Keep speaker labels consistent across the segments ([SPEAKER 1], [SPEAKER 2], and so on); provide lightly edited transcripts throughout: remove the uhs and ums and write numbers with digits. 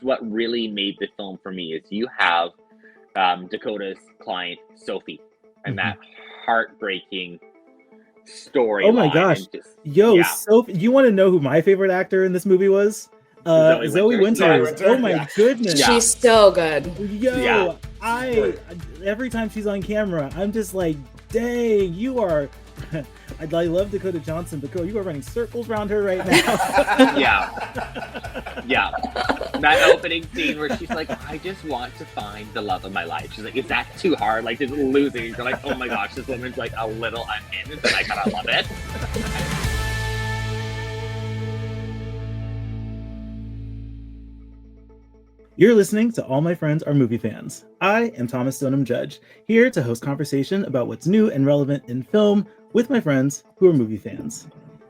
[SPEAKER 1] what really made the film for me is you have Dakota's client, Sophie, and that heartbreaking story.
[SPEAKER 2] Oh my gosh. Sophie, you want to know who my favorite actor in this movie was? Zoe Winters. Oh my goodness.
[SPEAKER 3] She's so good.
[SPEAKER 2] Every time she's on camera, I'm just like, dang, you are... I love Dakota Johnson, but you are running circles around her right now.
[SPEAKER 1] Yeah. That opening scene where she's like, I just want to find the love of my life. She's like, is that too hard? Like, just losing. You're like, oh my gosh, this woman's like a little unhinged, and I kind of love it.
[SPEAKER 2] You're listening to All My Friends Are Movie Fans. I am Thomas Stoneham-Judge, here to host conversation about what's new and relevant in film with my friends who are movie fans.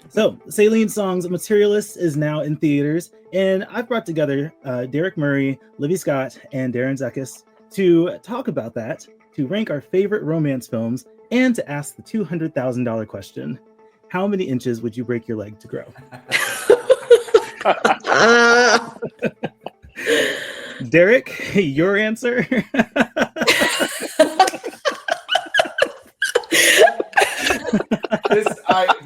[SPEAKER 2] So, Celine Song's Materialists is now in theaters, and I've brought together Derrick Murray, Lyvie Scott, and Darren Zakus to talk about that, to rank our favorite romance films, and to ask the $200,000 question: how many inches would you break your leg to grow? Derrick, your answer?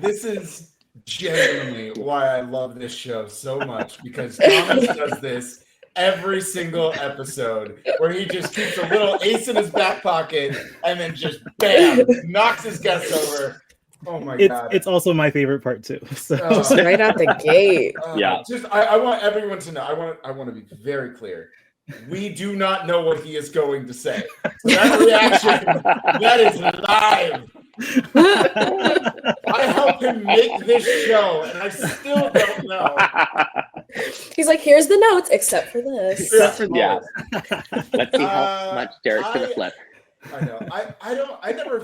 [SPEAKER 4] This is genuinely why I love this show so much, because Thomas does this every single episode where he just keeps a little ace in his back pocket and then just bam, knocks his guests over. Oh my God.
[SPEAKER 2] It's also my favorite part too. So
[SPEAKER 3] right out the gate.
[SPEAKER 4] I want everyone to know. I want to be very clear. We do not know what he is going to say. So that reaction, that is live. I helped him make this show, and I still don't know.
[SPEAKER 3] He's like, here's the notes, except for this.
[SPEAKER 1] Let's see how much Derrick's gonna flip.
[SPEAKER 4] I know. I don't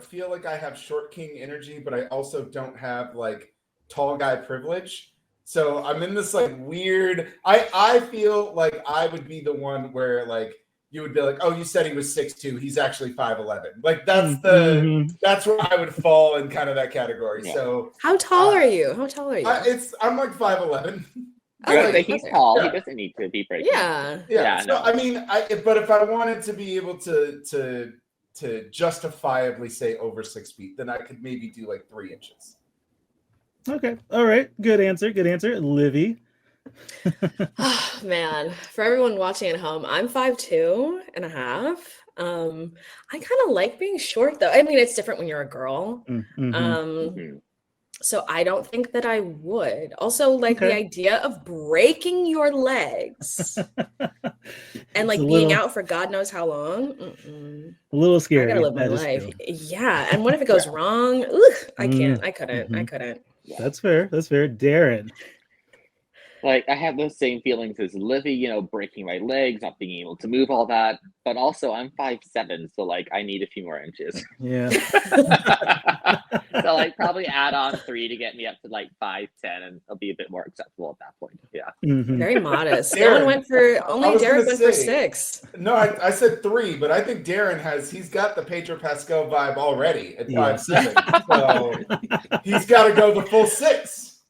[SPEAKER 4] feel like I have short king energy, but I also don't have like tall guy privilege. So I'm in this like weird. I feel like I would be the one where like you would be like, oh, you said he was 6'2", he's actually 5'11". Like that's where I would fall in kind of that category. Yeah. So
[SPEAKER 3] how tall are you? I'm
[SPEAKER 4] like 5'11".
[SPEAKER 1] He's tall. Yeah. He doesn't need to be breaking.
[SPEAKER 3] Yeah.
[SPEAKER 4] So, I mean, but if I wanted to be able to justifiably say over 6 feet, then I could maybe do like 3 inches.
[SPEAKER 2] Okay. All right. Good answer. Lyvie.
[SPEAKER 3] Oh, man. For everyone watching at home, I'm 5'2.5". I kind of like being short, though. I mean, it's different when you're a girl. So I don't think that I would. Also, like the idea of breaking your legs and like being out for God knows how long.
[SPEAKER 2] A little scary.
[SPEAKER 3] I gotta live my life. Yeah. And what if it goes wrong? Ugh, I can't. I couldn't.
[SPEAKER 2] Yeah. That's fair. Darren.
[SPEAKER 1] Like, I have those same feelings as Lyvie, breaking my legs, not being able to move, all that. But also, I'm 5'7", so, like, I need a few more inches.
[SPEAKER 2] Yeah.
[SPEAKER 1] So, like, probably add on 3 to get me up to, like, 5'10", and it'll be a bit more acceptable at that point. Yeah.
[SPEAKER 3] Very modest. Darren went for 6.
[SPEAKER 4] No, I said 3, but I think Darren he's got the Pedro Pascal vibe already at 5'7". So, he's got to go the full 6.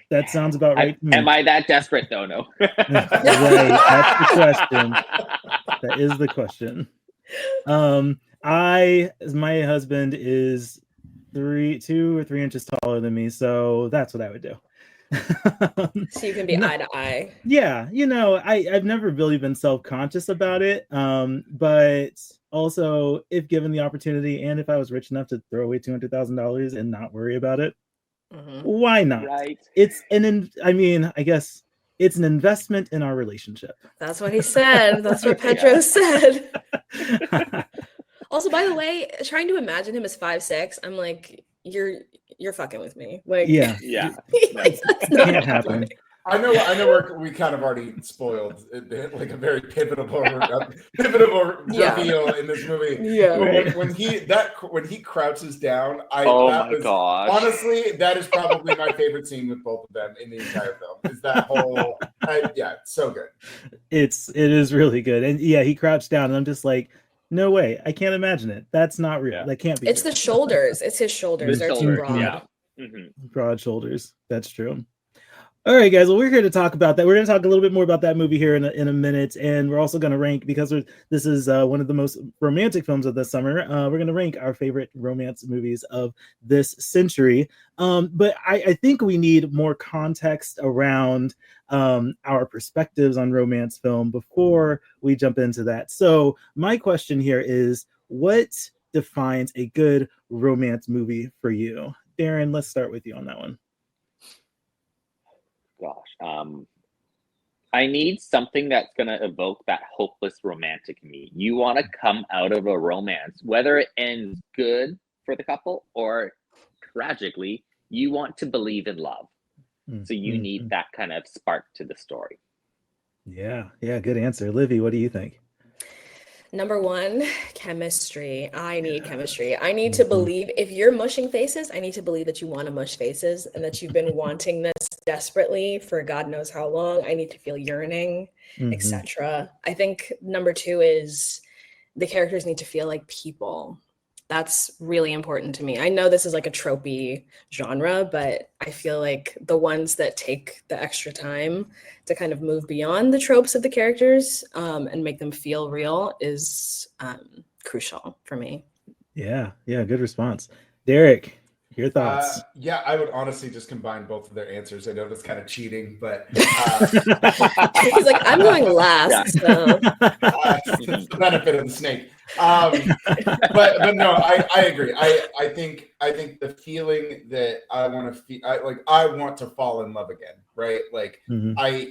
[SPEAKER 2] That sounds about right to me.
[SPEAKER 1] Am I that desperate, though? No.
[SPEAKER 2] Right, that's the question. That is the question. My husband is 2 or 3 inches taller than me, so that's what I would do.
[SPEAKER 3] So you can be eye to eye.
[SPEAKER 2] Yeah, I've never really been self-conscious about it, but also, if given the opportunity, and if I was rich enough to throw away $200,000 and not worry about it, why not?
[SPEAKER 1] Right.
[SPEAKER 2] I guess it's an investment in our relationship.
[SPEAKER 3] That's what he said. That's what Pedro said. Also, by the way, trying to imagine him as 5'6", I'm like, you're fucking with me. Like,
[SPEAKER 1] yeah.
[SPEAKER 3] Like, that's not
[SPEAKER 2] can't happen.
[SPEAKER 4] I know we kind of already spoiled like a very pivotal reveal in this movie.
[SPEAKER 3] Yeah.
[SPEAKER 4] When he crouches down,
[SPEAKER 1] gosh.
[SPEAKER 4] Honestly, that is probably my favorite scene with both of them in the entire film. Is that whole it's so good.
[SPEAKER 2] It is really good. And yeah, he crouched down and I'm just like, no way. I can't imagine it. That's not real. Yeah. That can't be.
[SPEAKER 3] It's real. The shoulders. It's his shoulders. They're too broad.
[SPEAKER 2] Yeah. Broad shoulders. That's true. All right, guys. Well, we're here to talk about that. We're going to talk a little bit more about that movie here in a minute, and we're also going to rank, because this is one of the most romantic films of the summer. We're going to rank our favorite romance movies of this century. But I think we need more context around our perspectives on romance film before we jump into that. So my question here is, what defines a good romance movie for you? Darren, let's start with you on that one.
[SPEAKER 1] Gosh, I need something that's going to evoke that hopeless romantic in me. You want to come out of a romance, whether it ends good for the couple or tragically, you want to believe in love. So you need that kind of spark to the story.
[SPEAKER 2] Yeah, good answer. Lyvie, what do you think?
[SPEAKER 3] Number one, chemistry. I need chemistry. I need to believe, if you're mushing faces, I need to believe that you want to mush faces and that you've been wanting this desperately for God knows how long. I need to feel yearning, etc. I think number two is the characters need to feel like people. That's really important to me. I know this is like a tropey genre, but I feel like the ones that take the extra time to kind of move beyond the tropes of the characters and make them feel real is crucial for me.
[SPEAKER 2] Yeah, good response. Derrick, your thoughts?
[SPEAKER 4] Yeah, I would honestly just combine both of their answers. I know that's kind of cheating, but
[SPEAKER 3] he's like, I'm going last. So.
[SPEAKER 4] It's the benefit of the snake. But no, I agree. I think the feeling that I want to feel, I want to fall in love again, right? Like I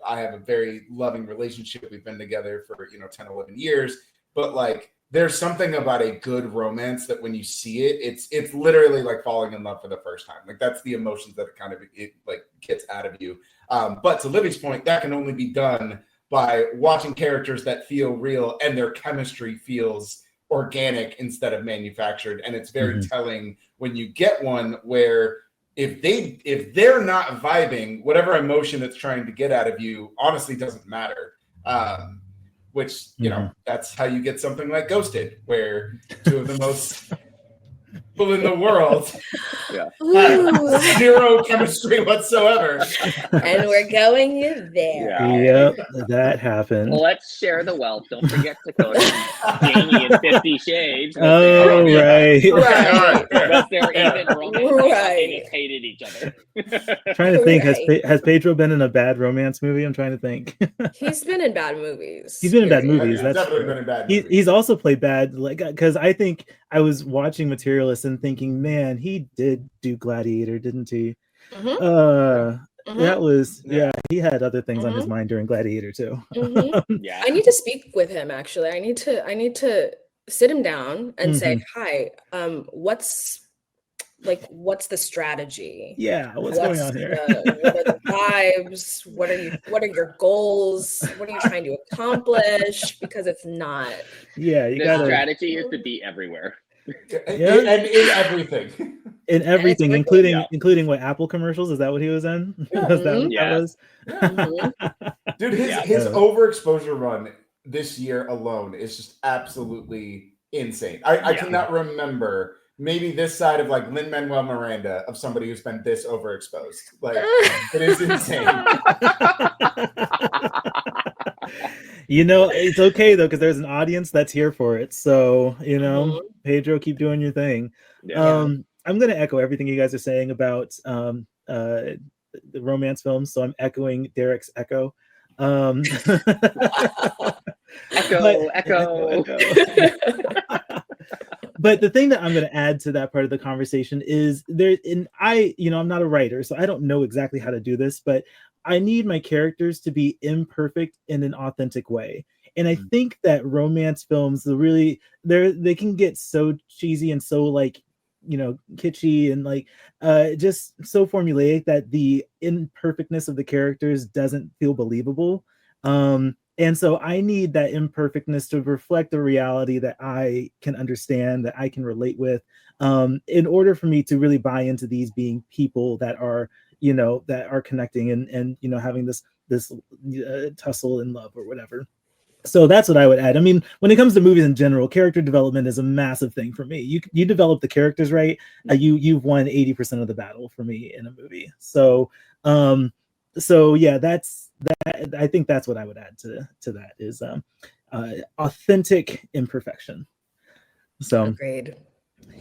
[SPEAKER 4] have a very loving relationship. We've been together for 10, 11 years, but like there's something about a good romance that when you see it, it's literally like falling in love for the first time. Like that's the emotions that it gets out of you. But to Livie's point, that can only be done by watching characters that feel real and their chemistry feels organic instead of manufactured. And it's very telling when you get one where if they're not vibing, whatever emotion it's trying to get out of you honestly doesn't matter. Which, that's how you get something like Ghosted, where two of the most people in the world have zero chemistry whatsoever.
[SPEAKER 3] And we're going there.
[SPEAKER 2] Yep, that happened.
[SPEAKER 1] Let's share the wealth. Don't forget Dakota, Jamie, and 50 Shades.
[SPEAKER 2] Oh, right.
[SPEAKER 1] Was there even romance?
[SPEAKER 3] Right.
[SPEAKER 1] They just hated each other.
[SPEAKER 2] Trying to think, has Pedro been in a bad romance movie? I'm trying to think.
[SPEAKER 3] He's been in bad movies.
[SPEAKER 2] He's been in bad movies.
[SPEAKER 4] That's
[SPEAKER 2] That's
[SPEAKER 4] definitely
[SPEAKER 2] true.
[SPEAKER 4] been in bad movies.
[SPEAKER 2] He's also played bad, like, because I think I was watching Materialists and thinking, man, he did do Gladiator, didn't he? That was he had other things on his mind during Gladiator too.
[SPEAKER 1] Yeah,
[SPEAKER 3] I need to speak with him actually. I need to sit him down and say, hi, what's the strategy?
[SPEAKER 2] Yeah, what's going on here?
[SPEAKER 3] What are the vibes? What are your goals? What are you trying to accomplish? Because it's not.
[SPEAKER 2] Yeah,
[SPEAKER 1] the strategy is to be everywhere.
[SPEAKER 4] And in everything.
[SPEAKER 2] In everything, including what, Apple commercials? Is that what he was in? Was that what that was?
[SPEAKER 4] Dude, his overexposure run this year alone is just absolutely insane. I cannot remember maybe this side of like Lin-Manuel Miranda of somebody who's been this overexposed. Like it is insane.
[SPEAKER 2] It's okay though, because there's an audience that's here for it. So, Pedro, keep doing your thing.
[SPEAKER 1] Yeah.
[SPEAKER 2] I'm going to echo everything you guys are saying about the romance films. So I'm echoing Derrick's echo. Echo. But the thing that I'm going to add to that part of the conversation is I'm not a writer, so I don't know exactly how to do this, but I need my characters to be imperfect in an authentic way. And I think that romance films, they can get so cheesy and so kitschy and just so formulaic that the imperfectness of the characters doesn't feel believable. And so I need that imperfectness to reflect the reality that I can understand, that I can relate with, in order for me to really buy into these being people that are connecting and having this tussle in love or whatever. So that's what I would add. I mean, when it comes to movies in general, character development is a massive thing for me. You develop the characters right, you've won 80% of the battle for me in a movie. So So yeah, that's that. I think that's what I would add to that is authentic imperfection. So
[SPEAKER 3] Agreed.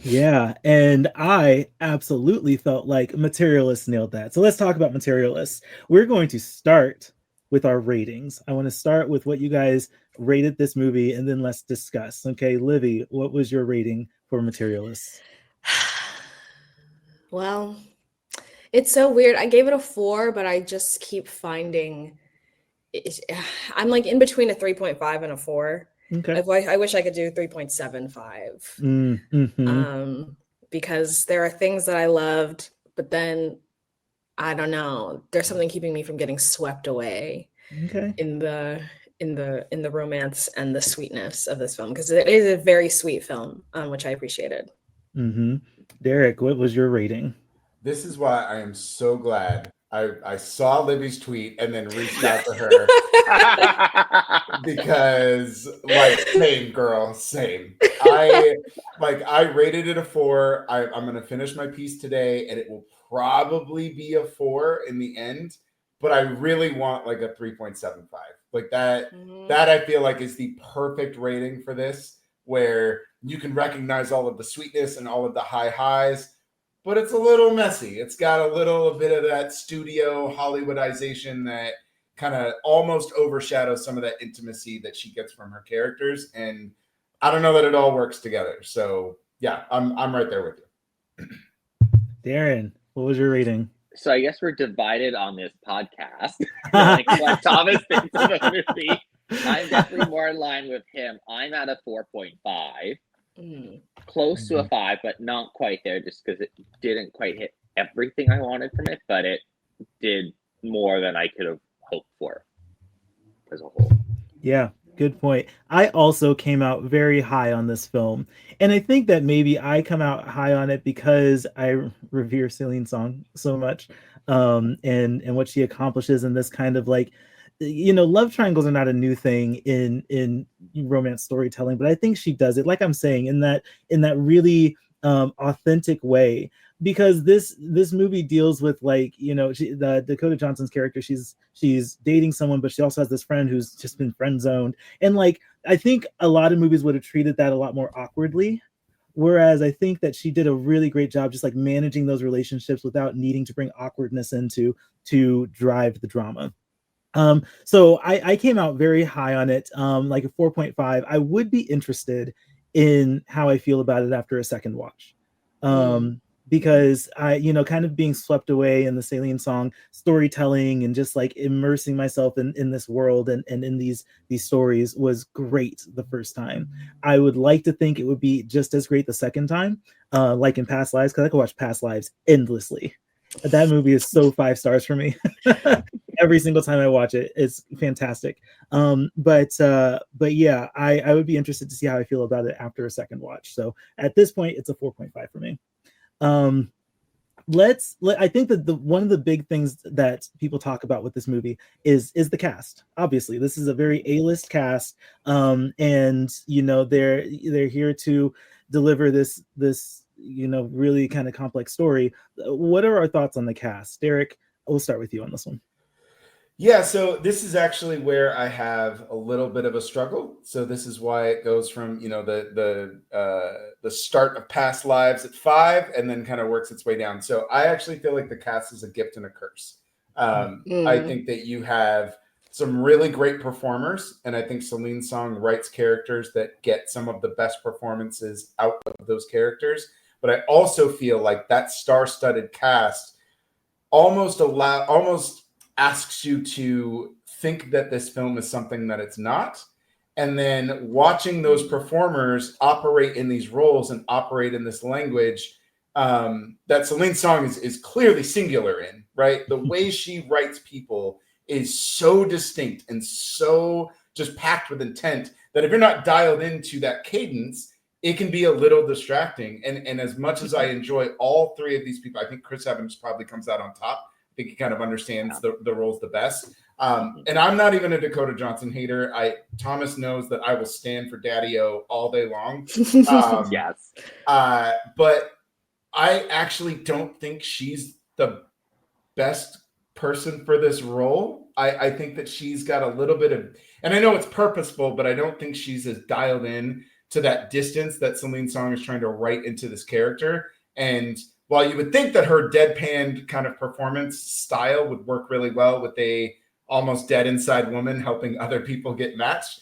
[SPEAKER 2] yeah, and I absolutely felt like Materialists nailed that. So let's talk about Materialists. We're going to start with our ratings. I want to start with what you guys rated this movie, and then let's discuss. Okay, Livy, what was your rating for Materialists?
[SPEAKER 3] Well, it's so weird. I gave it a 4, but I just keep finding I'm like in between a 3.5 and a 4.
[SPEAKER 2] Okay.
[SPEAKER 3] I wish I could do 3.75.
[SPEAKER 2] Mm-hmm.
[SPEAKER 3] Because there are things that I loved, but then I don't know. There's something keeping me from getting swept away
[SPEAKER 2] Okay.
[SPEAKER 3] in the romance and the sweetness of this film, because it is a very sweet film, which I appreciated.
[SPEAKER 2] Mm-hmm. Derrick, what was your rating?
[SPEAKER 4] This is why I am so glad I saw Libby's tweet and then reached out to her because, like, same girl, same. I rated it a 4. I'm gonna finish my piece today, and it will probably be a 4 in the end. But I really want like a 3.75, like that.
[SPEAKER 3] Mhm.
[SPEAKER 4] That I feel like is the perfect rating for this, where you can recognize all of the sweetness and all of the high highs, but it's a little messy. It's got a little bit of that studio Hollywoodization that kind of almost overshadows some of that intimacy that she gets from her characters. And I don't know that it all works together. So yeah, I'm right there with you.
[SPEAKER 2] Darren, what was your rating?
[SPEAKER 1] So I guess we're divided on this podcast. Like what Thomas thinks of the movie. I'm definitely more in line with him. I'm at a 4.5. Close to a 5, but not quite there, just because it didn't quite hit everything I wanted from it, but it did more than I could have hoped for as a whole.
[SPEAKER 2] Yeah, good point. I also came out very high on this film, and I think that maybe I come out high on it because I revere Celine Song so much, and what she accomplishes in this kind of like, love triangles are not a new thing in romance storytelling, but I think she does it, like I'm saying, in that really authentic way, because this movie deals with, like, the Dakota Johnson's character, she's dating someone, but she also has this friend who's just been friend zoned, and like I think a lot of movies would have treated that a lot more awkwardly. Whereas I think that she did a really great job just like managing those relationships without needing to bring awkwardness into to drive the drama. So I came out very high on it, like a 4.5. I would be interested in how I feel about it after a second watch. Because I, kind of being swept away in the Celine Song storytelling and just like immersing myself in this world and in these stories was great the first time. I would like to think it would be just as great the second time, like in Past Lives, because I could watch Past Lives endlessly. That movie is so 5 stars for me. Every single time I watch it, it's fantastic. But yeah, I would be interested to see how I feel about it after a second watch. So at this point, it's a 4.5 for me. I think that one of the big things that people talk about with this movie is the cast. Obviously, this is a very A-list cast, and they're here to deliver this really kind of complex story. What are our thoughts on the cast? Derrick, we'll start with you on this one.
[SPEAKER 4] Yeah, so this is actually where I have a little bit of a struggle. So this is why it goes from the start of Past Lives at 5 and then kind of works its way down. So I actually feel like the cast is a gift and a curse. I think that you have some really great performers, and I think Celine Song writes characters that get some of the best performances out of those characters. But I also feel like that star-studded cast almost asks you to think that this film is something that it's not. And then watching those performers operate in these roles and operate in this language that Celine Song is clearly singular in, right? The way she writes people is so distinct and so just packed with intent that if you're not dialed into that cadence, it can be a little distracting. And as much as I enjoy all 3 of these people, I think Chris Evans probably comes out on top. I think he kind of understands the roles the best. And I'm not even a Dakota Johnson hater. Thomas knows that I will stand for Daddy-O all day long.
[SPEAKER 1] Yes.
[SPEAKER 4] But I actually don't think she's the best person for this role. I think that she's got a little bit of, and I know it's purposeful, but I don't think she's as dialed in to that distance that Celine Song is trying to write into this character. And while you would think that her deadpan kind of performance style would work really well with a almost dead inside woman helping other people get matched,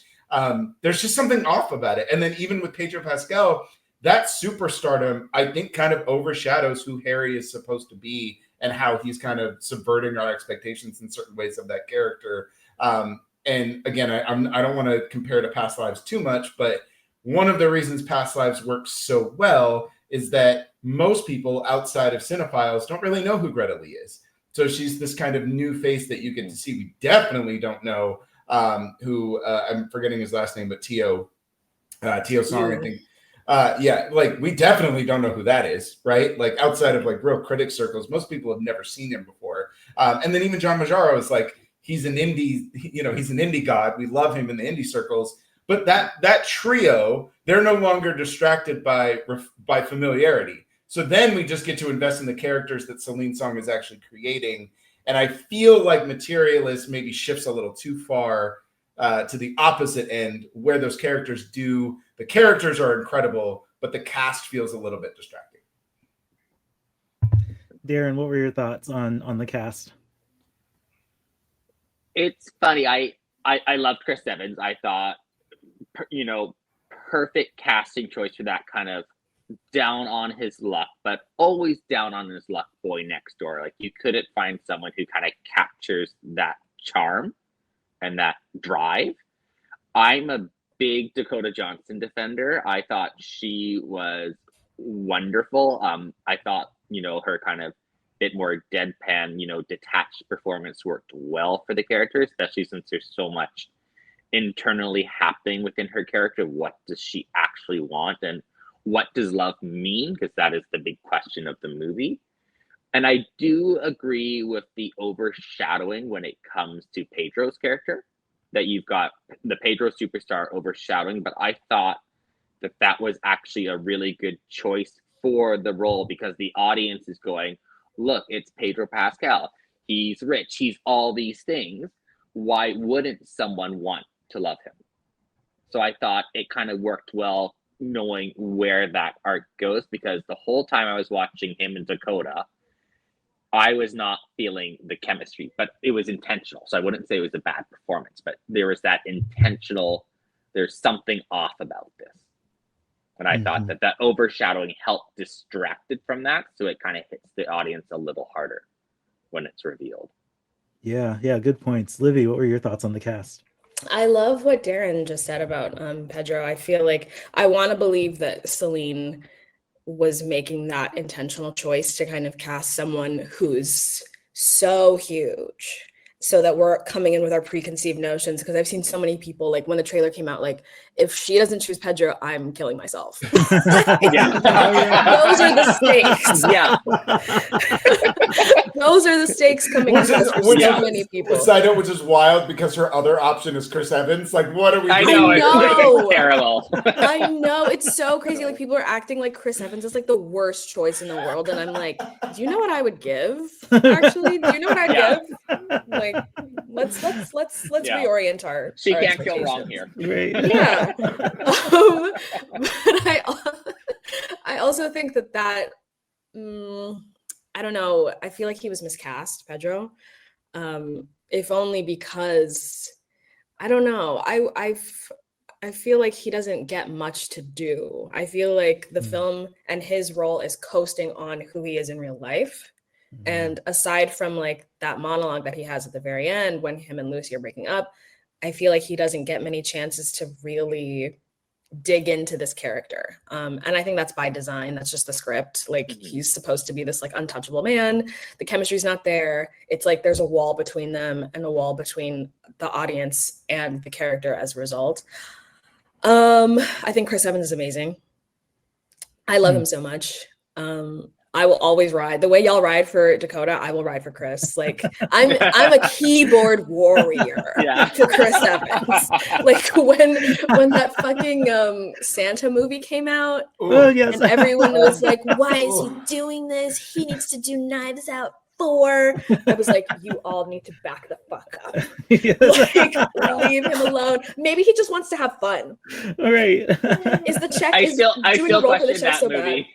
[SPEAKER 4] there's just something off about it. And then even with Pedro Pascal, that superstardom, I think, kind of overshadows who Harry is supposed to be and how he's kind of subverting our expectations in certain ways of that character. And again, I don't want to compare to Past Lives too much, but one of the reasons Past Lives works so well is that most people outside of cinephiles don't really know who Greta Lee is. So she's this kind of new face that you get to see. We definitely don't know who, I'm forgetting his last name, but Tio Song, I think. Yeah, like we definitely don't know who that is, right? Like outside of like real critic circles, most people have never seen him before. And then even John Majaro is like, he's an indie god. We love him in the indie circles. But that trio, they're no longer distracted by familiarity. So then we just get to invest in the characters that Celine Song is actually creating. And I feel like Materialists maybe shifts a little too far to the opposite end, where those characters do. The characters are incredible, but the cast feels a little bit distracting.
[SPEAKER 2] Darren, what were your thoughts on the cast?
[SPEAKER 1] It's funny. I loved Chris Evans. I thought, perfect casting choice for that kind of down on his luck, but always down on his luck boy next door. Like you couldn't find someone who kind of captures that charm and that drive. I'm a big Dakota Johnson defender. I thought she was wonderful. I thought, her kind of bit more deadpan, detached performance worked well for the character, especially since there's so much internally happening within her character. What does she actually want? And what does love mean? Because that is the big question of the movie. And I do agree with the overshadowing when it comes to Pedro's character, that you've got the Pedro superstar overshadowing, but I thought that was actually a really good choice for the role, because the audience is going, look, it's Pedro Pascal. He's rich. He's all these things. Why wouldn't someone want to love him? So I thought it kind of worked well knowing where that arc goes, because the whole time I was watching him and Dakota, I was not feeling the chemistry, but it was intentional. So I wouldn't say it was a bad performance, but there was that intentional, there's something off about this. And I thought that overshadowing helped distract it from that. So it kind of hits the audience a little harder when it's revealed.
[SPEAKER 2] Yeah, good points. Lyvie, what were your thoughts on the cast?
[SPEAKER 3] I love what Darren just said about Pedro. I feel like I want to believe that Celine was making that intentional choice to kind of cast someone who's so huge, so that we're coming in with our preconceived notions. Because I've seen so many people, like when the trailer came out, like, if she doesn't choose Pedro, I'm killing myself.
[SPEAKER 1] Yeah.
[SPEAKER 3] Those are the stakes.
[SPEAKER 1] Yeah.
[SPEAKER 3] Those are the stakes coming into this for so many people.
[SPEAKER 4] Side note, which is wild because her other option is Chris Evans. Like, what are we doing?
[SPEAKER 1] I know.
[SPEAKER 3] know.
[SPEAKER 1] It's parallel.
[SPEAKER 3] I know, it's so crazy. Like, people are acting like Chris Evans is like the worst choice in the world, and I'm like, do you know what I would give? Actually, do you know what I'd give? Like, let's reorient our.
[SPEAKER 1] She
[SPEAKER 3] our
[SPEAKER 1] can't go wrong here.
[SPEAKER 2] Right.
[SPEAKER 3] Yeah. But I also think that I don't know. I feel like he was miscast, Pedro. If only because I don't know. I feel like he doesn't get much to do. I feel like the film and his role is coasting on who he is in real life. And aside from like that monologue that he has at the very end when him and Lucy are breaking up, I feel like he doesn't get many chances to really dig into this character. And I think that's by design. That's just the script. Like he's supposed to be this like untouchable man. The chemistry's not there. It's like there's a wall between them and a wall between the audience and the character as a result. I think Chris Evans is amazing. I love him so much. I will always ride the way y'all ride for Dakota. I will ride for Chris. Like I'm a keyboard warrior to Chris Evans. Like when that fucking Santa movie came out,
[SPEAKER 2] oh yes,
[SPEAKER 3] and everyone was like, "Why is he doing this? He needs to do Knives Out 4. I was like, you all need to back the fuck up.
[SPEAKER 2] Yes.
[SPEAKER 3] Like, leave him alone. Maybe he just wants to have fun.
[SPEAKER 2] All right.
[SPEAKER 3] Is the check?
[SPEAKER 1] I
[SPEAKER 3] is
[SPEAKER 1] still
[SPEAKER 3] doing the role for the
[SPEAKER 1] question
[SPEAKER 3] check
[SPEAKER 1] that
[SPEAKER 3] so
[SPEAKER 1] movie.
[SPEAKER 3] bad?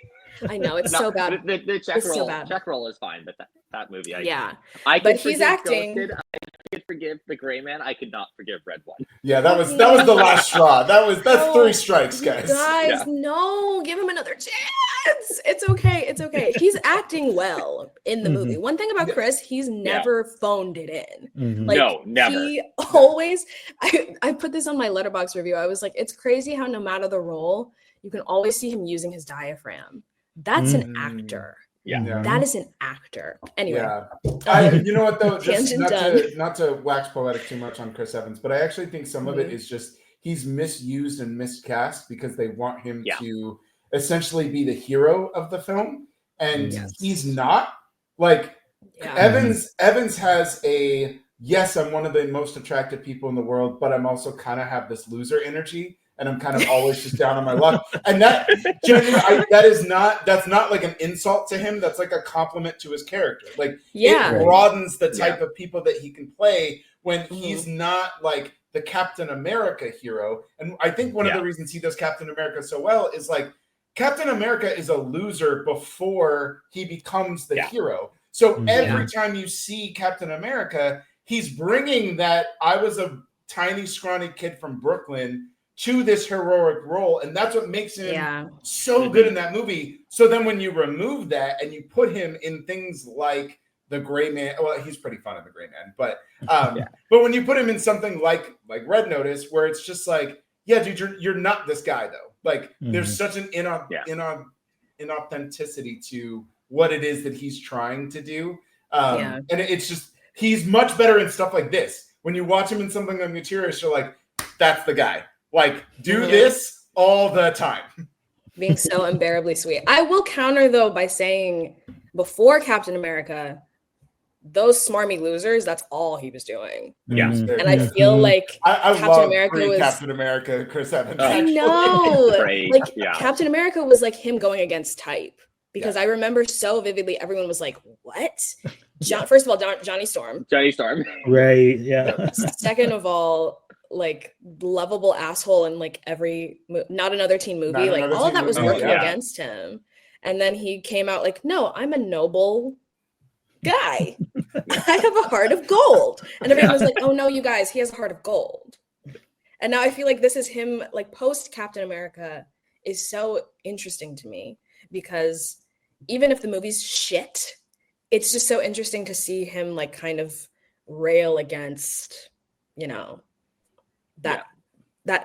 [SPEAKER 3] I know it's
[SPEAKER 1] No,
[SPEAKER 3] so bad.
[SPEAKER 1] The check
[SPEAKER 3] It's so
[SPEAKER 1] roll,
[SPEAKER 3] bad.
[SPEAKER 1] check roll is fine, but that movie,
[SPEAKER 3] Yeah,
[SPEAKER 1] I
[SPEAKER 3] but
[SPEAKER 1] could
[SPEAKER 3] he's
[SPEAKER 1] forgive
[SPEAKER 3] acting.
[SPEAKER 1] Ghosted, I could forgive The Gray Man. I could not forgive Red One.
[SPEAKER 4] Yeah, that was the last straw. That's
[SPEAKER 3] No,
[SPEAKER 4] 3 strikes,
[SPEAKER 3] you
[SPEAKER 4] guys.
[SPEAKER 3] Guys, no, give him another chance. It's okay. It's okay. He's acting well in the movie. One thing about Chris, he's never phoned it in. Like,
[SPEAKER 1] no, never.
[SPEAKER 3] He always. I put this on my Letterboxd review. I was like, it's crazy how no matter the role, you can always see him using his diaphragm. That's an actor.
[SPEAKER 1] Yeah.
[SPEAKER 3] That is an actor. Anyway.
[SPEAKER 4] Yeah. You know what though? Just
[SPEAKER 3] Tangent
[SPEAKER 4] not to wax poetic too much on Chris Evans, but I actually think some of it is just he's misused and miscast because they want him to essentially be the hero of the film, and he's not. Like Evans has a yes, I'm one of the most attractive people in the world, but I'm also kind of have this loser energy. And I'm kind of always just down on my luck. And that genuinely, that's not like an insult to him. That's like a compliment to his character. Like it broadens the type of people that he can play when he's not like the Captain America hero. And I think one of the reasons he does Captain America so well is like Captain America is a loser before he becomes the hero. So every time you see Captain America, he's bringing that I was a tiny, scrawny kid from Brooklyn to this heroic role, and that's what makes him so good in that movie. So then when you remove that and you put him in things like The Gray Man, well, he's pretty fun in The Gray Man, but when you put him in something like Red Notice, where it's just like, yeah, dude, you're not this guy though. Like there's such an inauthenticity to what it is that he's trying to do, and it's just he's much better in stuff like this. When you watch him in something like Materialists, you're like, that's the guy. Like, do this all the time.
[SPEAKER 3] Being so unbearably sweet. I will counter, though, by saying before Captain America, those smarmy losers, that's all he was doing.
[SPEAKER 1] Yeah.
[SPEAKER 3] And I feel like
[SPEAKER 4] I
[SPEAKER 3] Captain
[SPEAKER 4] love
[SPEAKER 3] America was...
[SPEAKER 4] Captain America, Chris Evans.
[SPEAKER 3] I know. Like, Captain America was like him going against type. Because I remember so vividly, everyone was like, what? First of all, Johnny Storm.
[SPEAKER 1] Johnny Storm.
[SPEAKER 2] Right, yeah.
[SPEAKER 3] Second of all, like lovable asshole in like every not another teen movie, like all of that was working against him. And then he came out like, no, I'm a noble guy. I have a heart of gold. And everyone was like, oh no, you guys, he has a heart of gold. And now I feel like this is him, like post Captain America is so interesting to me because even if the movie's shit, it's just so interesting to see him like kind of rail against, you know, that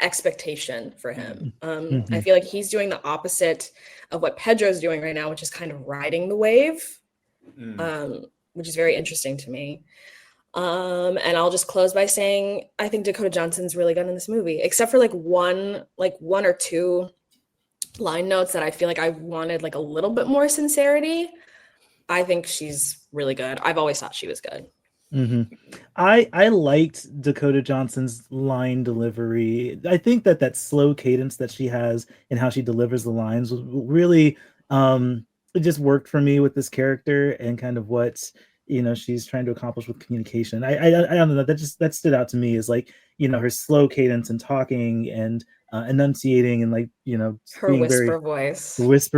[SPEAKER 3] expectation for him. I feel like he's doing the opposite of what Pedro's doing right now, which is kind of riding the wave, which is very interesting to me. And I'll just close by saying I think Dakota Johnson's really good in this movie, except for like one or two line notes that I feel like I wanted like a little bit more sincerity. I think she's really good. I've always thought she was good.
[SPEAKER 2] I liked Dakota Johnson's line delivery. I think that slow cadence that she has and how she delivers the lines was really it just worked for me with this character and kind of what she's trying to accomplish with communication. I don't know, that stood out to me as like her slow cadence and talking and enunciating and like
[SPEAKER 3] her whisper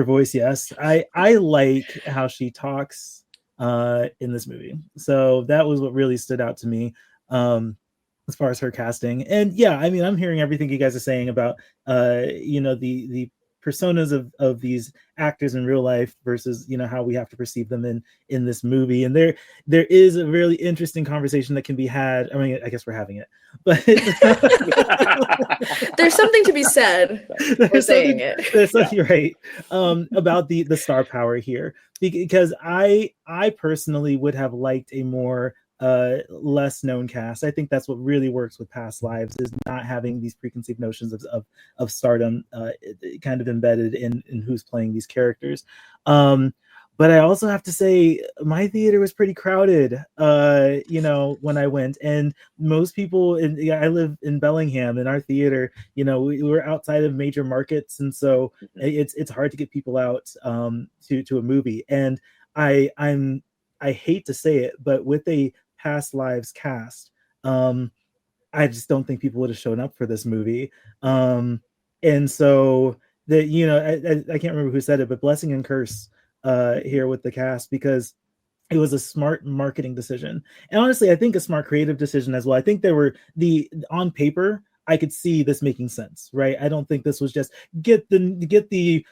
[SPEAKER 2] voice. Yes, I like how she talks in this movie. So that was what really stood out to me as far as her casting. And yeah, I mean, I'm hearing everything you guys are saying about the personas of these actors in real life versus how we have to perceive them in this movie. And there is a really interesting conversation that can be had. I mean, I guess we're having it, but
[SPEAKER 3] there's something to be said for saying it.
[SPEAKER 2] There's something right about the star power here, because I personally would have liked a more less known cast. I think that's what really works with Past Lives, is not having these preconceived notions of stardom kind of embedded in who's playing these characters. But I also have to say my theater was pretty crowded when I went, and most people I live in Bellingham, and our theater, we're outside of major markets, and so it's hard to get people out to a movie. And I'm I hate to say it, but with a Past Lives cast, I just don't think people would have shown up for this movie. And so that, you know, I can't remember who said it, but blessing and curse here with the cast, because it was a smart marketing decision. And honestly, I think a smart creative decision as well. I think there were on paper, I could see this making sense, right? I don't think this was just get the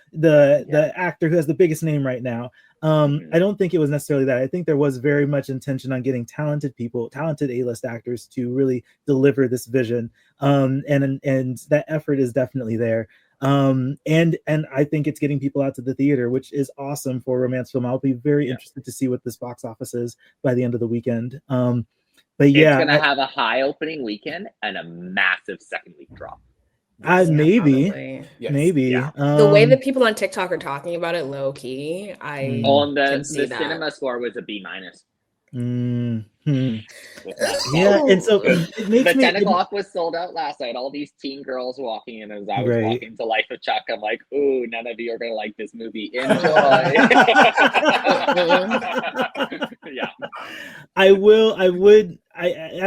[SPEAKER 2] actor who has the biggest name right now. I don't think it was necessarily that. I think there was very much intention on getting talented A-list actors to really deliver this vision. And that effort is definitely there. And I think it's getting people out to the theater, which is awesome for a romance film. I'll be very interested to see what this box office is by the end of the weekend. But yeah,
[SPEAKER 1] it's gonna have a high opening weekend and a massive second week drop.
[SPEAKER 2] Maybe.
[SPEAKER 1] Yeah.
[SPEAKER 3] The way that people on TikTok are talking about it, low key, I can see
[SPEAKER 1] the
[SPEAKER 3] that.
[SPEAKER 1] cinema score was a B-.
[SPEAKER 2] Yeah, and so it makes
[SPEAKER 1] the 10 o'clock was sold out last night. All these teen girls walking in. As I was walking to Life of Chuck, I'm like, ooh, none of you are gonna like this movie. Enjoy. Yeah.
[SPEAKER 2] As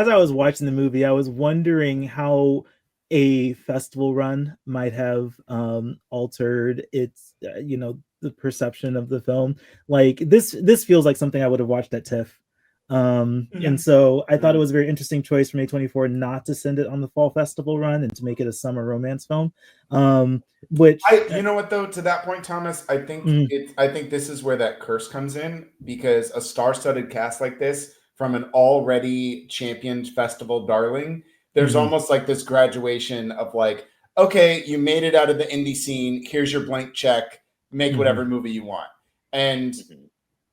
[SPEAKER 2] I was watching the movie, I was wondering how a festival run might have altered its the perception of the film. Like this feels like something I would have watched at TIFF. And so I thought it was a very interesting choice from A24 not to send it on the fall festival run and to make it a summer romance film. Which
[SPEAKER 4] you know what though, to that point, Thomas, I think I think this is where that curse comes in, because a star-studded cast like this from an already championed festival darling, there's almost like this graduation of like, okay, you made it out of the indie scene, here's your blank check, make whatever movie you want. And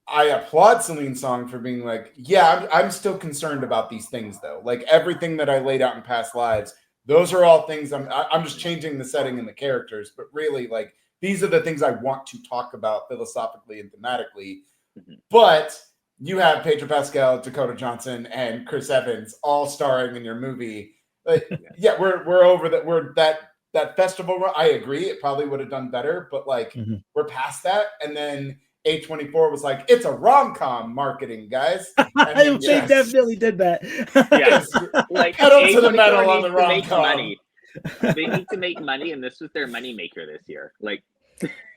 [SPEAKER 4] I applaud Celine Song for being like, yeah, I'm still concerned about these things though. Like everything that I laid out in Past Lives, those are all things I'm just changing the setting and the characters, but really like these are the things I want to talk about philosophically and thematically. But you have Pedro Pascal, Dakota Johnson, and Chris Evans all starring in your movie. Yeah, we're over that. We're that festival run. I agree, it probably would have done better, but like we're past that. And then A24 was like, it's a rom-com marketing, guys. And
[SPEAKER 2] they definitely did that.
[SPEAKER 1] Like
[SPEAKER 4] pedal to the metal on the rom-com.
[SPEAKER 1] They need to make money, and this was their money maker this year. Like,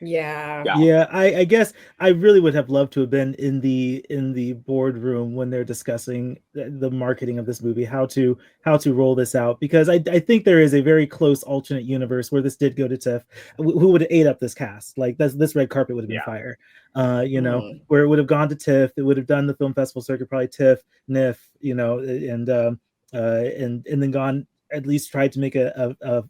[SPEAKER 2] I guess I really would have loved to have been in the boardroom when they're discussing the marketing of this movie, how to roll this out, because I think there is a very close alternate universe where this did go to TIFF, who would have ate up this cast. Like this red carpet would have been fire. Where it would have gone to TIFF, it would have done the film festival circuit, probably TIFF, NIF, and then gone, at least tried to make a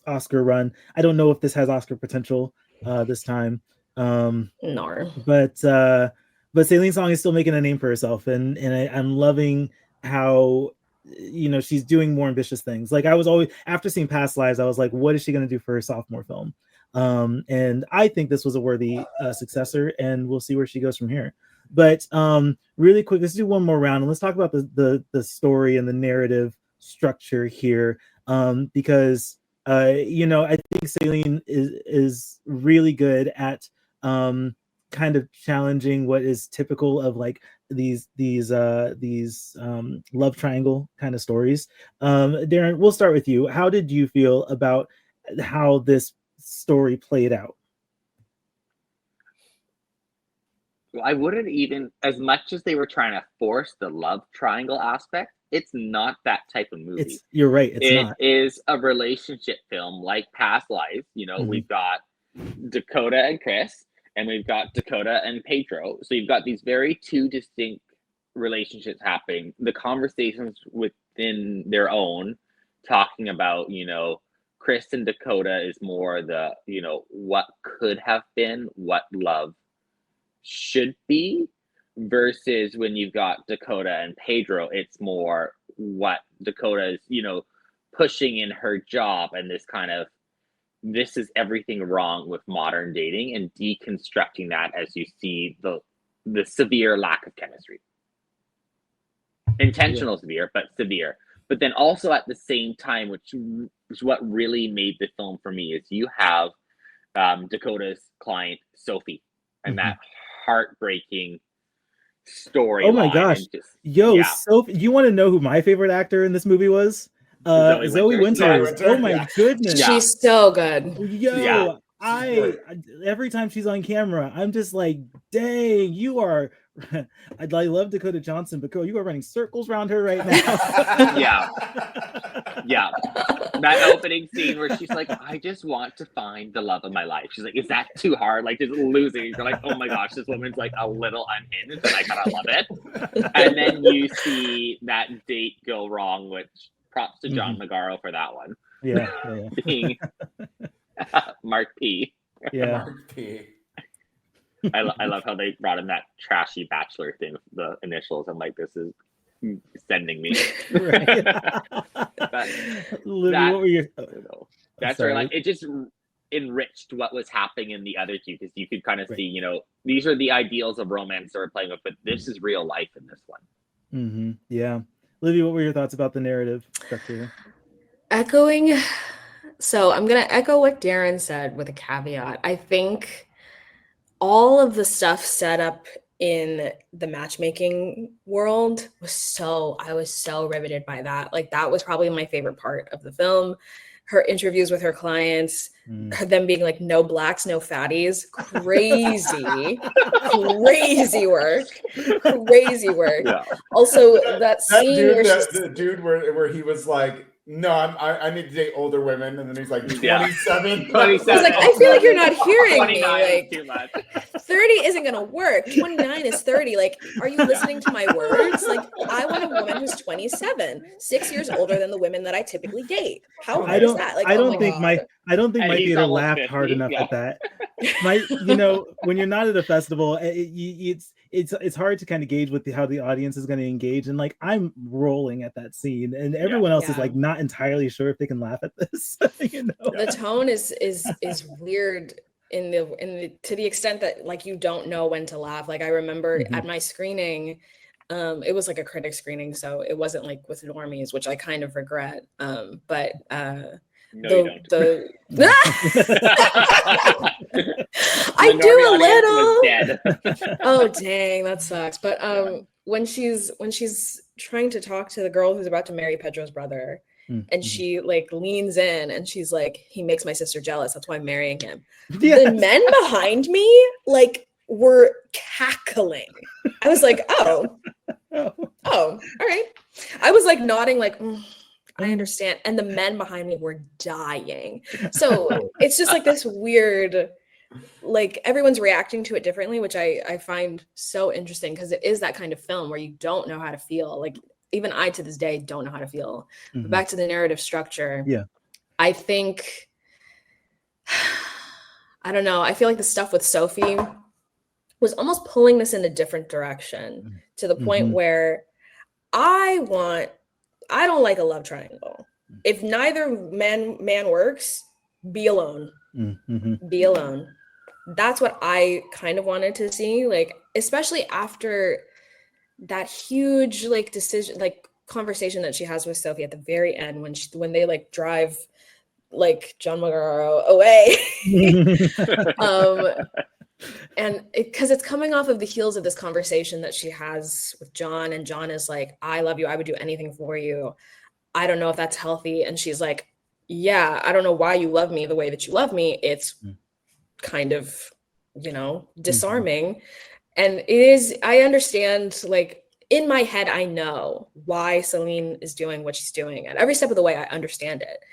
[SPEAKER 2] Oscar run. I don't know if this has Oscar potential this time.
[SPEAKER 3] No.
[SPEAKER 2] But Celine Song is still making a name for herself, and I'm loving how she's doing more ambitious things. Like I was always, after seeing Past Lives, I was like, what is she going to do for her sophomore film? And I think this was a worthy successor, and we'll see where she goes from here. But really quick, let's do one more round and let's talk about the story and the narrative structure here, because I think Celine is really good at kind of challenging what is typical of like these love triangle kind of stories. Darren, we'll start with you. How did you feel about how this story played out?
[SPEAKER 1] Well, I wouldn't even, as much as they were trying to force the love triangle aspect, it's not that type of movie.
[SPEAKER 2] You're right. It
[SPEAKER 1] is a relationship film like Past Lives. We've got Dakota and Chris, and we've got Dakota and Pedro. So you've got these very two distinct relationships happening. The conversations within their own, talking about, Chris and Dakota is more the, what could have been, what love should be, versus when you've got Dakota and Pedro, it's more what Dakota is, pushing in her job, and this is everything wrong with modern dating, and deconstructing that as you see the severe lack of chemistry. Intentional severe, but severe. But then also at the same time, which is what really made the film for me, is you have Dakota's client, Sophie, and that heartbreaking storyline.
[SPEAKER 2] Oh my gosh.
[SPEAKER 1] And just,
[SPEAKER 2] Yo,
[SPEAKER 1] yeah.
[SPEAKER 2] so you want to know who my favorite actor in this movie was? Zoe Winters.
[SPEAKER 4] Winters,
[SPEAKER 2] Oh my
[SPEAKER 4] yeah.
[SPEAKER 2] goodness.
[SPEAKER 1] Yeah.
[SPEAKER 3] She's so good.
[SPEAKER 2] Yo,
[SPEAKER 1] Yeah.
[SPEAKER 2] I every time she's on camera, I'm just like, dang, you are. I love Dakota Johnson, but girl, you are running circles around her right now.
[SPEAKER 1] Yeah. Yeah. That opening scene where she's like, I just want to find the love of my life. She's like, is that too hard? Like, just losing. You're like, oh my gosh, this woman's like a little unhinged, and I kind of love it. And then you see that date go wrong, which props to John Magaro for that one.
[SPEAKER 2] Yeah.
[SPEAKER 1] Being Mark P.
[SPEAKER 2] Yeah.
[SPEAKER 4] Mark P.
[SPEAKER 1] I love how they brought in that trashy bachelor thing with the initials. I'm like, this is sending me.
[SPEAKER 2] Right. Lyvie, what were your?
[SPEAKER 1] That's where like it just enriched what was happening in the other two, because you could kind of see, you know, these are the ideals of romance that we're playing with, but this is real life in this one.
[SPEAKER 2] Yeah. Lyvie, what were your thoughts about the narrative structure?
[SPEAKER 3] Echoing. So I'm going to echo what Darren said with a caveat. I think all of the stuff set up in the matchmaking world I was so riveted by that. Like, that was probably my favorite part of the film. Her interviews with her clients, them being like, no blacks, no fatties, crazy work.
[SPEAKER 1] Yeah.
[SPEAKER 3] Also, that scene
[SPEAKER 4] dude,
[SPEAKER 3] where
[SPEAKER 4] the dude where he was like, no, I need to date older women, and then he's like 27.
[SPEAKER 1] Yeah. 27.
[SPEAKER 3] I was like, I feel like you're not hearing me.
[SPEAKER 1] 29
[SPEAKER 3] Like,
[SPEAKER 1] is too much.
[SPEAKER 3] 30 isn't gonna work. 29 is 30. Like, are you listening to my words? Like, I want a woman who's 27, 6 years older than the women that I typically date. How hard is that? Like,
[SPEAKER 2] I don't
[SPEAKER 3] my
[SPEAKER 2] think
[SPEAKER 3] God.
[SPEAKER 2] my
[SPEAKER 1] he's
[SPEAKER 2] theater
[SPEAKER 1] almost
[SPEAKER 2] laughed
[SPEAKER 1] 50,
[SPEAKER 2] hard enough
[SPEAKER 1] yeah.
[SPEAKER 2] at that. When you're not at a festival, it's hard to kind of gauge how the audience is going to engage, and like, I'm rolling at that scene, and everyone else is like not entirely sure if they can laugh at this.
[SPEAKER 3] The tone is weird in the to the extent that like you don't know when to laugh. Like, I remember at my screening, it was like a critic screening, so it wasn't like with normies, which I kind of regret. But
[SPEAKER 1] No, you don't.
[SPEAKER 3] I
[SPEAKER 1] The
[SPEAKER 3] do a
[SPEAKER 1] Normie audience
[SPEAKER 3] little.
[SPEAKER 1] was dead.
[SPEAKER 3] Oh dang, that sucks. But when she's trying to talk to the girl who's about to marry Pedro's brother, and she like leans in and she's like, he makes my sister jealous, that's why I'm marrying him.
[SPEAKER 2] Yes.
[SPEAKER 3] The men behind me like were cackling. I was like, oh, all right. I was like nodding like, I understand. And the men behind me were dying. So it's just like this weird, like, everyone's reacting to it differently, which I find so interesting, because it is that kind of film where you don't know how to feel. Like, even I to this day don't know how to feel. But back to the narrative structure.
[SPEAKER 2] Yeah.
[SPEAKER 3] I think, I don't know. I feel like the stuff with Sophie was almost pulling this in a different direction, to the point where I don't like a love triangle. If neither man works, be alone. Be alone. That's what I kind of wanted to see. Like, especially after that huge like decision, like conversation that she has with Sophie at the very end, when they like drive like John Magaro away. And because it's coming off of the heels of this conversation that she has with John, and John is like, I love you, I would do anything for you, I don't know if that's healthy. And she's like, yeah, I don't know why you love me the way that you love me. It's kind of, disarming. And it is, I understand, like, in my head, I know why Celine is doing what she's doing. At every step of the way, I understand it.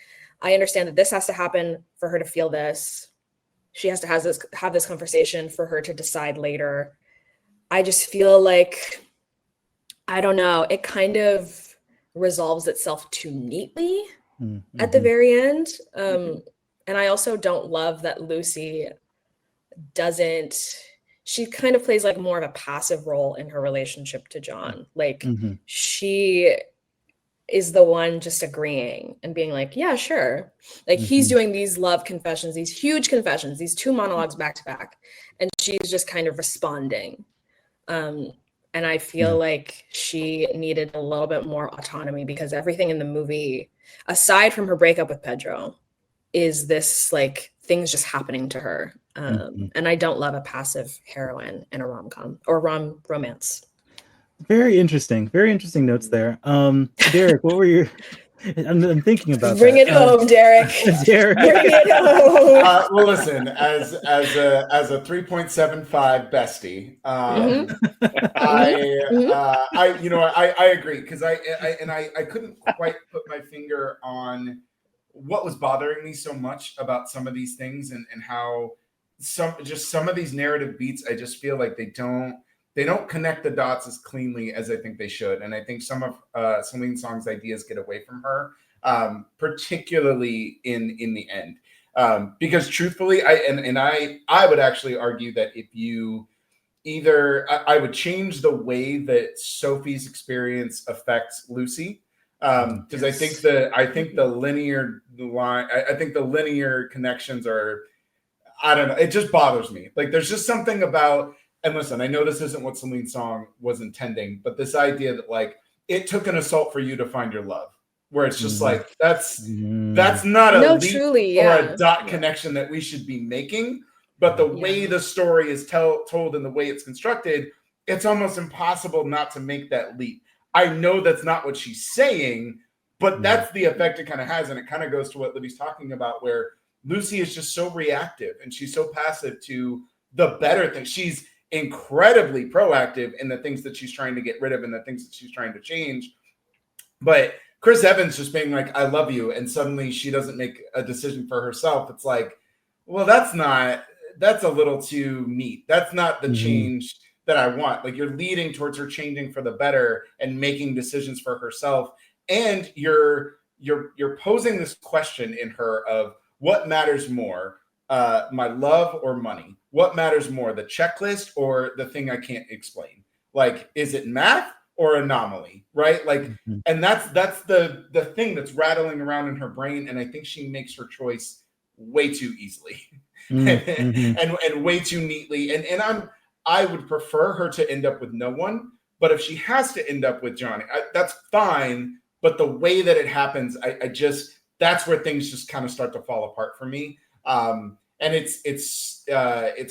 [SPEAKER 3] I understand that this has to happen for her to feel this. She has to have this conversation for her to decide later. I just feel like, I don't know, it kind of resolves itself too neatly at the very end. And I also don't love that Lucy she kind of plays like more of a passive role in her relationship to John. Like, she is the one just agreeing and being like, yeah, sure. Like, he's doing these love confessions, these huge confessions, these 2 monologues back to back, and she's just kind of responding. And I feel like she needed a little bit more autonomy, because everything in the movie, aside from her breakup with Pedro, is this like things just happening to her. And I don't love a passive heroine in a rom-com or romance.
[SPEAKER 2] Very interesting notes there. Derrick, what were your? I'm thinking about
[SPEAKER 3] Bring
[SPEAKER 2] that.
[SPEAKER 3] it home, Derrick.
[SPEAKER 2] Derrick.
[SPEAKER 3] Bring it home.
[SPEAKER 4] Well, listen, as a 3.75 bestie, I agree, because I couldn't quite put my finger on what was bothering me so much about some of these things, and how some of these narrative beats, I just feel like they don't connect the dots as cleanly as I think they should. And I think some of Celine Song's ideas get away from her, particularly in the end. Because truthfully, I would actually argue that if you I would change the way that Sophie's experience affects Lucy. Because yes. I think the linear connections are, I don't know, it just bothers me. Like, there's just something about, and listen, I know this isn't what Celine Song was intending, but this idea that, like, it took an assault for you to find your love, where it's just like, that's not a leap or a dot connection that we should be making. But the way the story is told and the way it's constructed, it's almost impossible not to make that leap. I know that's not what she's saying, but that's the effect it kind of has. And it kind of goes to what Lyvie's talking about, where Lucy is just so reactive and she's so passive to the better thing. She's incredibly proactive in the things that she's trying to get rid of and the things that she's trying to change. But Chris Evans just being like, I love you, and suddenly she doesn't make a decision for herself. It's like, well, that's a little too neat. That's not the change that I want. Like, you're leading towards her changing for the better and making decisions for herself. And you're posing this question in her of, what matters more, my love or money? What matters more, the checklist or the thing I can't explain? Like, is it math or anomaly, right? Like, and that's the thing that's rattling around in her brain. And I think she makes her choice way too easily and way too neatly. And I would prefer her to end up with no one, but if she has to end up with Johnny, that's fine. But the way that it happens, I just, that's where things just kind of start to fall apart for me. And it's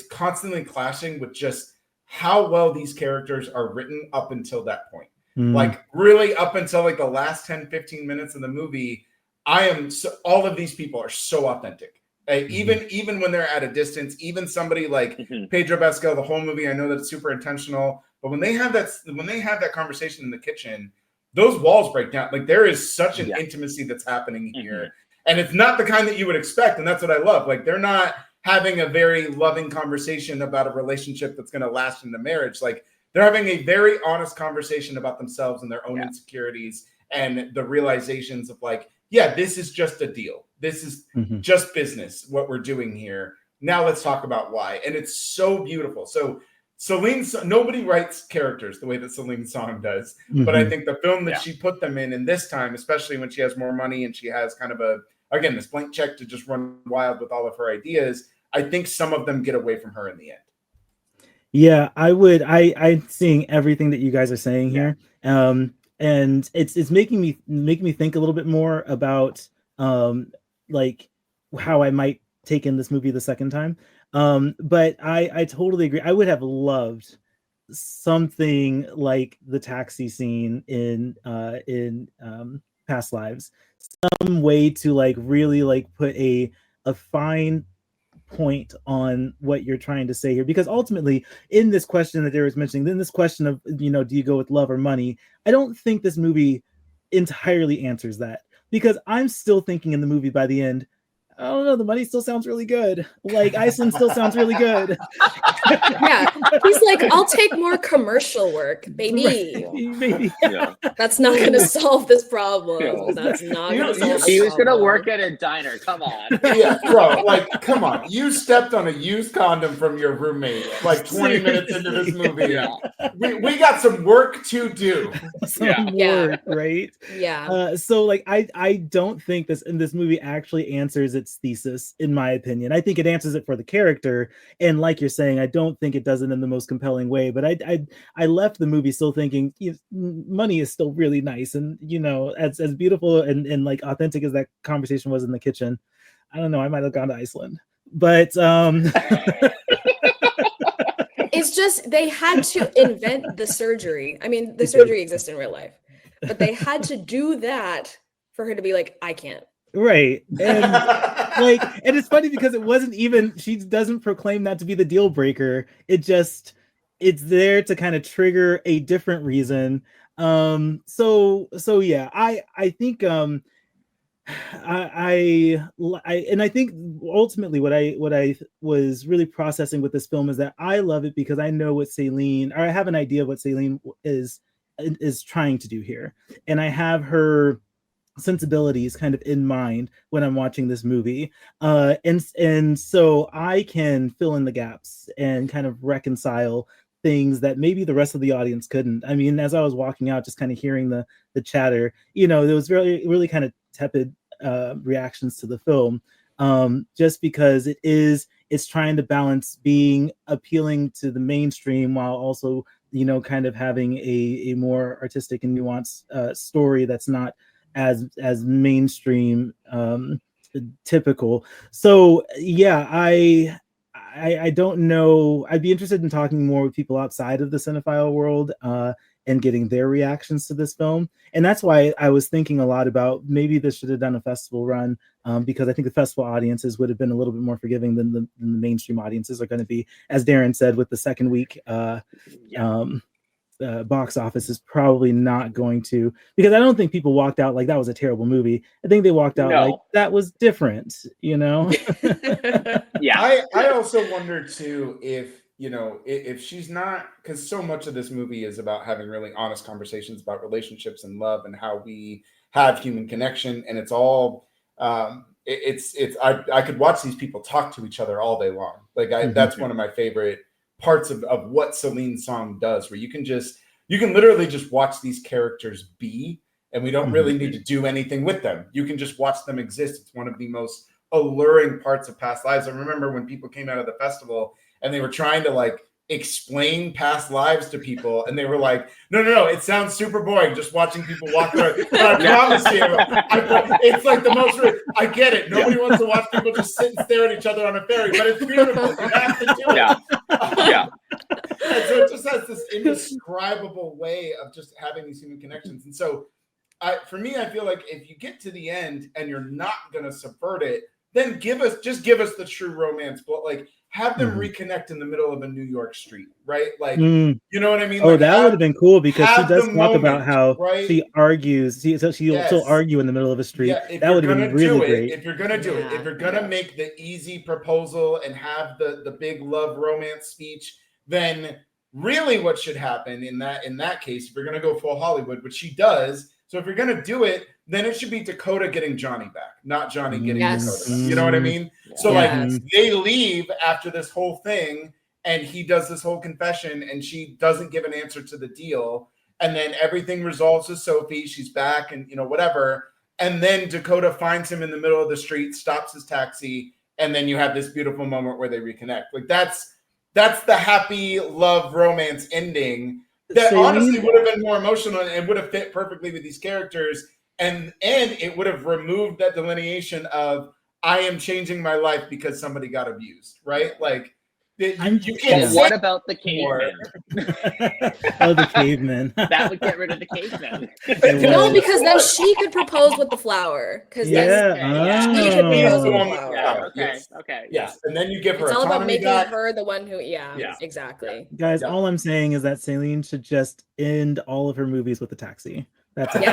[SPEAKER 4] constantly clashing with just how well these characters are written up until that point. Like, really up until like the last 10, 15 minutes of the movie, all of these people are so authentic. Even when they're at a distance, even somebody like Pedro Pascal, the whole movie, I know that it's super intentional, but when they have that conversation in the kitchen, those walls break down. Like, there is such an intimacy that's happening here. And it's not the kind that you would expect. And that's what I love. Like, they're not having a very loving conversation about a relationship that's going to last into marriage. Like, they're having a very honest conversation about themselves and their own insecurities and the realizations of, like, yeah, this is just a deal. This is just business, what we're doing here. Now let's talk about why. And it's so beautiful. So nobody writes characters the way that Celine Song does. But I think the film that she put them in this time, especially when she has more money and she has kind of this blank check to just run wild with all of her ideas, I think some of them get away from her in the end.
[SPEAKER 2] Yeah, I'm seeing everything that you guys are saying here. And it's making me think a little bit more about like how I might take in this movie the second time. But I totally agree. I would have loved something like the taxi scene in Past Lives, some way to like really like put a fine point on what you're trying to say here, because ultimately in this question that there was mentioning, then this question of, do you go with love or money, I don't think this movie entirely answers that, because I'm still thinking in the movie by the end, I don't know, the money still sounds really good. Like, Iceland still sounds really good.
[SPEAKER 3] Yeah, he's like, I'll take more commercial work, baby.
[SPEAKER 2] Right, baby.
[SPEAKER 3] That's not going to solve this problem. That's not going to solve this
[SPEAKER 1] He was going to
[SPEAKER 3] problem.
[SPEAKER 1] work at a diner. Come on.
[SPEAKER 4] Yeah, bro. Like, come on. You stepped on a used condom from your roommate like 20 minutes into this movie. We got some work to do.
[SPEAKER 2] Work, right?
[SPEAKER 3] Yeah.
[SPEAKER 2] So like, I don't think this movie actually answers its thesis, in my opinion. I think it answers it for the character, and like you're saying, I don't think it does it in the most compelling way. But I left the movie still thinking, money is still really nice, and as beautiful and like authentic as that conversation was in the kitchen, I don't know, I might have gone to Iceland. But
[SPEAKER 3] It's just they had to invent the surgery. I mean, the surgery exists in real life, but they had to do that for her to be like, I can't.
[SPEAKER 2] Right. And and it's funny because it wasn't even, she doesn't proclaim that to be the deal breaker. It's there to kind of trigger a different reason. So yeah, I think I think ultimately what I was really processing with this film is that I love it because I know what Celine, or I have an idea of what Celine is trying to do here, and I have her sensibilities kind of in mind when I'm watching this movie, and so I can fill in the gaps and kind of reconcile things that maybe the rest of the audience couldn't. I mean, as I was walking out, just kind of hearing the chatter, there was really kind of tepid reactions to the film, just because it's trying to balance being appealing to the mainstream while also kind of having a more artistic and nuanced story that's not as mainstream typical. So yeah, I don't know. I'd be interested in talking more with people outside of the cinephile world and getting their reactions to this film. And that's why I was thinking a lot about maybe this should have done a festival run, because I think the festival audiences would have been a little bit more forgiving than the mainstream audiences are going to be. As Darren said, with the second week box office is probably not going to, because I don't think people walked out like that was a terrible movie. I think they walked out like that was different,
[SPEAKER 1] Yeah.
[SPEAKER 4] I also wonder too if she's not, because so much of this movie is about having really honest conversations about relationships and love and how we have human connection, and it's all I could watch these people talk to each other all day long. Like that's one of my favorite parts of what Celine Song does, where you can literally just watch these characters be, and we don't really need to do anything with them. You can just watch them exist. It's one of the most alluring parts of Past Lives. I remember when people came out of the festival and they were trying to explain past lives to people, and they were like, no, it sounds super boring just watching people walk through. But I promise you, it's like the most, I get it. Nobody wants to watch people just sit and stare at each other on a ferry, but it's beautiful. You have to do it.
[SPEAKER 1] Yeah.
[SPEAKER 4] And so it just has this indescribable way of just having these human connections. And so for me, I feel like if you get to the end and you're not going to subvert it, then give us the true romance, but have them reconnect in the middle of a New York street, right? You know what I mean?
[SPEAKER 2] Oh, that would have been cool, because she does talk about how
[SPEAKER 4] right?
[SPEAKER 2] she argues. She'll still argue in the middle of a street.
[SPEAKER 4] Yeah,
[SPEAKER 2] that would have been really great.
[SPEAKER 4] If you're gonna do it, if you're gonna make the easy proposal and have the big love romance speech, then really what should happen in that case, if you're gonna go full Hollywood, which she does. So if you're gonna do it, then it should be Dakota getting Johnny back, not Johnny getting Dakota back. You know what I mean? So they leave after this whole thing, and he does this whole confession, and she doesn't give an answer to the deal, and then everything resolves with Sophie. She's back, and whatever. And then Dakota finds him in the middle of the street, stops his taxi, and then you have this beautiful moment where they reconnect. That's the happy love romance ending that honestly would have been more emotional and would have fit perfectly with these characters. And it would have removed that delineation of I am changing my life because somebody got abused, right? You can't.
[SPEAKER 1] What about the caveman?
[SPEAKER 2] The caveman.
[SPEAKER 1] That would get rid of the caveman.
[SPEAKER 3] No, because then she could propose with the flower. Because she could propose with the flower.
[SPEAKER 1] Okay.
[SPEAKER 4] Yes, and then you give her.
[SPEAKER 3] It's all about making
[SPEAKER 4] back.
[SPEAKER 3] her the one who. Yeah. Exactly.
[SPEAKER 2] Guys, all I'm saying is that Celine should just end all of her movies with a taxi. That's it.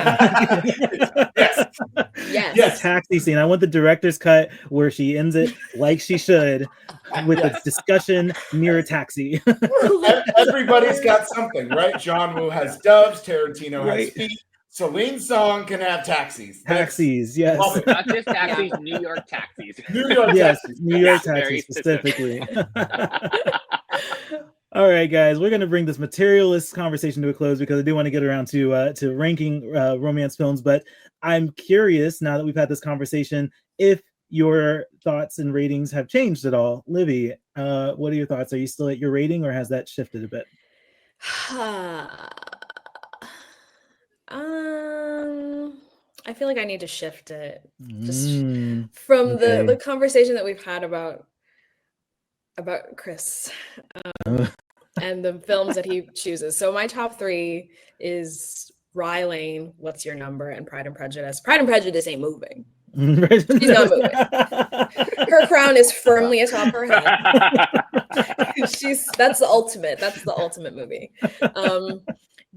[SPEAKER 3] Yes.
[SPEAKER 2] A taxi scene. I want the director's cut where she ends it like she should, with a discussion near a taxi.
[SPEAKER 4] Everybody's got something, right? John Woo has doves. Tarantino has feet. Celine Song can have taxis.
[SPEAKER 2] Taxis, yes.
[SPEAKER 1] Not just taxis, New York taxis.
[SPEAKER 4] New York taxis.
[SPEAKER 2] New York taxis specifically. All right, guys, we're going to bring this materialist conversation to a close because I do want to get around to ranking romance films. But I'm curious, now that we've had this conversation, if your thoughts and ratings have changed at all. Lyvie, what are your thoughts? Are you still at your rating, or has that shifted a bit?
[SPEAKER 3] I feel like I need to shift it just from the conversation that we've had about Chris. and the films that he chooses. So my top 3 is Rye Lane, What's Your Number, and Pride and Prejudice. Pride and Prejudice ain't moving. She's not moving. Her crown is firmly atop her head. That's the ultimate movie.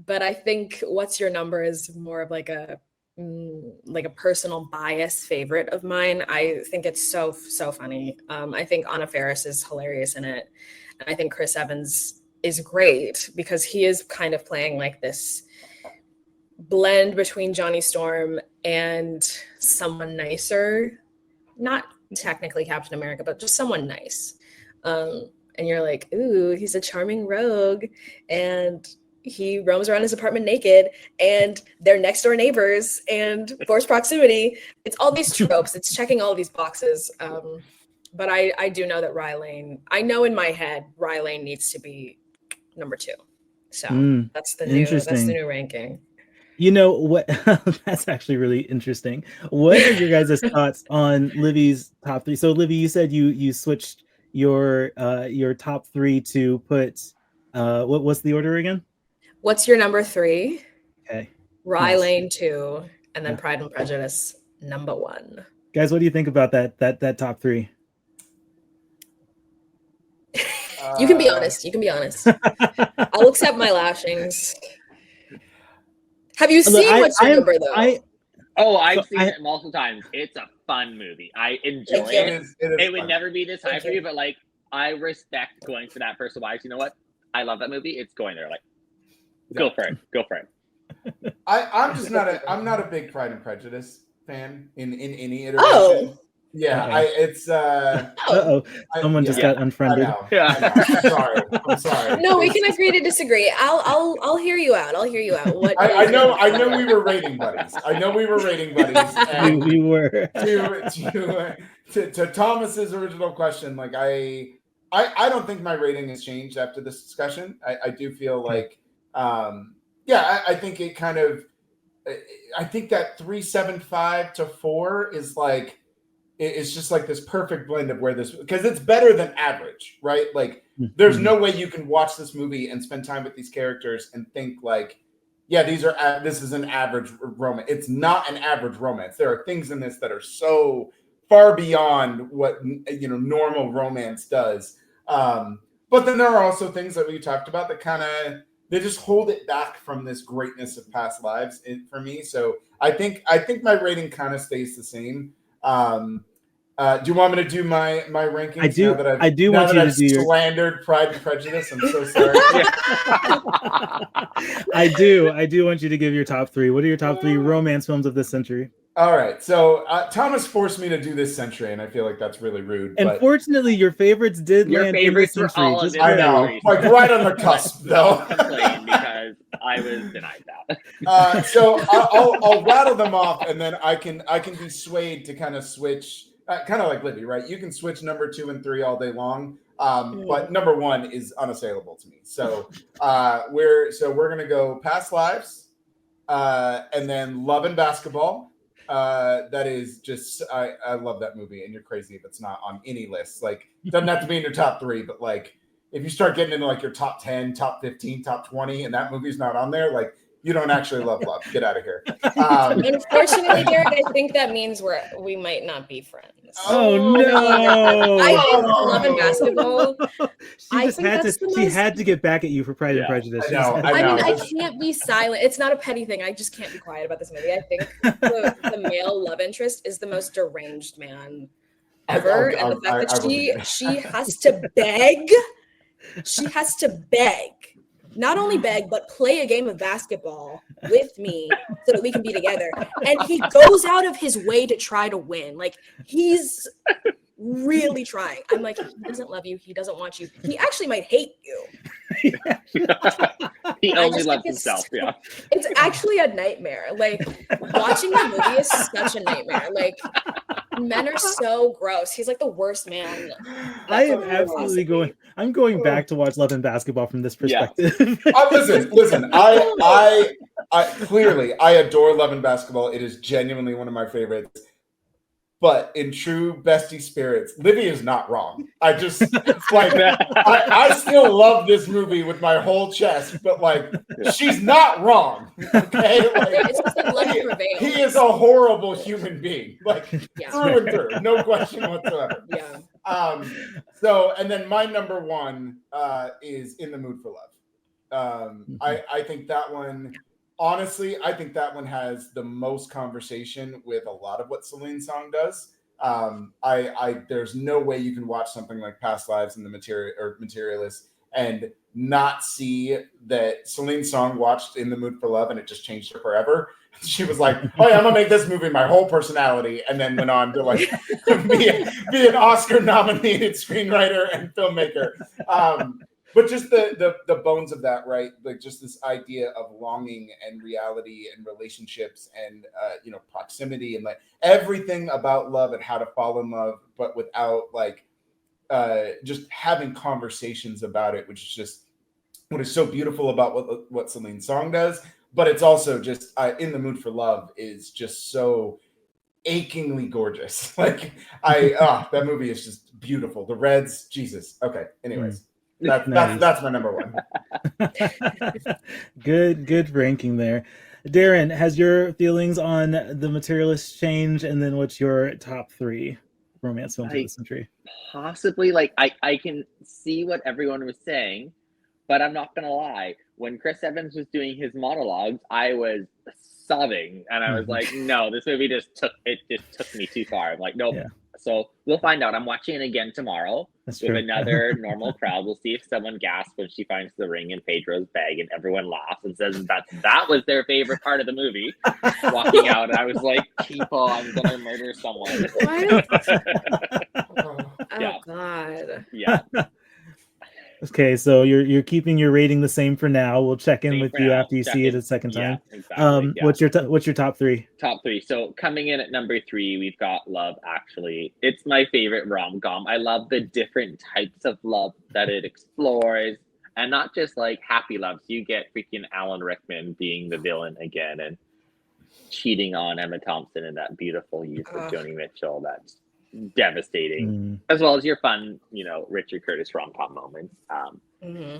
[SPEAKER 3] But I think What's Your Number is more of like a personal bias favorite of mine. I think it's so funny. I think Anna Faris is hilarious in it. And I think Chris Evans is great because he is kind of playing like this blend between Johnny Storm and someone nicer. Not technically Captain America, but just someone nice. And you're like, ooh, he's a charming rogue. And he roams around his apartment naked, and they're next door neighbors, and forced proximity. It's all these tropes. It's checking all of these boxes. But I do know that Rye Lane, I know in my head, Rye Lane needs to be number 2. So that's the new ranking.
[SPEAKER 2] You know what? That's actually really interesting. What are your guys' thoughts on Livie's top 3? So, Livie, you said you switched your top 3 to put what's the order again?
[SPEAKER 3] What's Your Number 3?
[SPEAKER 2] Okay.
[SPEAKER 3] Rye Lane 2, and then Pride and Prejudice number 1.
[SPEAKER 2] Guys, what do you think about that top 3?
[SPEAKER 3] You can be honest. I'll accept my lashings. Have you seen What's Your Number, though?
[SPEAKER 1] I've seen it multiple times. It's a fun movie. I enjoy it. It would never be this high for you, but like, I respect going for that first watch. You know what? I love that movie. It's going there. Like, go for it.
[SPEAKER 4] I'm not a big Pride and Prejudice fan in any iteration.
[SPEAKER 3] Oh.
[SPEAKER 4] Yeah,
[SPEAKER 2] Someone just got unfriended.
[SPEAKER 4] I'm sorry.
[SPEAKER 3] No, we can agree to disagree. I'll hear you out. What
[SPEAKER 4] I know we were rating buddies. And
[SPEAKER 2] we were.
[SPEAKER 4] To Thomas's original question, like I don't think my rating has changed after this discussion. I do feel like I think it kind of I think that 3.75 to 4 is like it's just like this perfect blend of where this, because it's better than average, right? Like there's no way you can watch this movie and spend time with these characters and think like, yeah, this is an average romance. It's not an average romance. There are things in this that are so far beyond what normal romance does. But then there are also things that we talked about that they just hold it back from this greatness of past lives for me. So I think my rating kind of stays the same. Do you want me to do my rankings?
[SPEAKER 2] I do. I do want you to do your
[SPEAKER 4] slandered Pride and Prejudice. I'm so sorry.
[SPEAKER 2] I do want you to give your top 3. What are your top 3 romance films of this century?
[SPEAKER 4] All right. So Thomas forced me to do this century, and I feel like that's really rude.
[SPEAKER 2] And fortunately, your favorits did land in this century.
[SPEAKER 4] I know, like right on the cusp, though.
[SPEAKER 1] Because I was denied that.
[SPEAKER 4] So I'll rattle them off, and then I can be swayed to kind of switch, kind of like Livie, right? You can switch number 2 and 3 all day long, but number 1 is unassailable to me. So we're gonna go Past Lives, and then Love and Basketball. That is just I love that movie, and you're crazy if it's not on any list. Like, it doesn't have to be in your top 3, but like if you start getting into like your top 10, top 15, top 20, and that movie's not on there, like you don't actually love love. Get out of here.
[SPEAKER 3] Unfortunately, Derek, I think that means we might not be friends.
[SPEAKER 2] Oh no!
[SPEAKER 3] I think Love and Basketball.
[SPEAKER 2] She had to get back at you for Pride and Prejudice.
[SPEAKER 4] I know.
[SPEAKER 3] I can't be silent. It's not a petty thing. I just can't be quiet about this movie. I think the male love interest is the most deranged man ever, and the fact that she has to beg. She has to beg. Not only beg, but play a game of basketball with me so that we can be together. And he goes out of his way to try to win. Like, he's really trying. I'm like, he doesn't love you. He doesn't want you. He actually might hate you.
[SPEAKER 1] He only loves himself. Yeah.
[SPEAKER 3] It's actually a nightmare. Like, watching the movie is such a nightmare. Like, men are so gross. He's like the worst man.
[SPEAKER 2] I am absolutely I'm going back to watch Love and Basketball from this perspective.
[SPEAKER 4] Yeah. Listen. I clearly adore Love and Basketball. It is genuinely one of my favorites. But in true bestie spirits, Lyvie is not wrong. It's like, I still love this movie with my whole chest, but like, she's not wrong. Okay? Like,
[SPEAKER 3] It's just like love prevails.
[SPEAKER 4] he is a horrible human being, like through and through, no question whatsoever.
[SPEAKER 3] Yeah.
[SPEAKER 4] So, and then my number one is In the Mood for Love. I think that one, honestly, I think that one has the most conversation with a lot of what Celine Song does. There's no way you can watch something like Past Lives and Materialists and not see that Celine Song watched In the Mood for Love and it just changed her forever. She was like, "Oh yeah, I'm gonna make this movie my whole personality," and then went on to like be an Oscar-nominated screenwriter and filmmaker. But just the bones of that, right? Like just this idea of longing and reality and relationships and proximity and like everything about love and how to fall in love, but without like just having conversations about it, which is just what is so beautiful about what Celine Song does. But it's also just In the Mood for Love is just so achingly gorgeous. Like that movie is just beautiful. The Reds, Jesus. Okay. Anyways. That's my number one.
[SPEAKER 2] Good ranking there. Darren, has your feelings on The Materialists changed? And then what's your top 3 romance films of the century?
[SPEAKER 1] Possibly, like I can see what everyone was saying, but I'm not gonna lie. When Chris Evans was doing his monologues, I was sobbing, and I was like, "No, this movie just took me too far." I'm like, "Nope." Yeah. So we'll find out. I'm watching it again tomorrow with another normal crowd. We'll see if someone gasps when she finds the ring in Pedro's bag, and everyone laughs and says that was their favorite part of the movie. Walking out, and I was like, "People, I'm gonna murder someone."
[SPEAKER 3] Oh God.
[SPEAKER 1] Yeah.
[SPEAKER 2] Okay, so you're keeping your rating the same for now. We'll check in with you after you see it a second time.
[SPEAKER 1] Yeah, exactly.
[SPEAKER 2] What's your top 3?
[SPEAKER 1] Top 3. So coming in at number 3, we've got Love Actually. It's my favorite rom-com. I love the different types of love that it explores, and not just like happy loves. You get freaking Alan Rickman being the villain again and cheating on Emma Thompson in that beautiful use of Joni Mitchell. That's devastating, as well as your fun, Richard Curtis rom-com moments.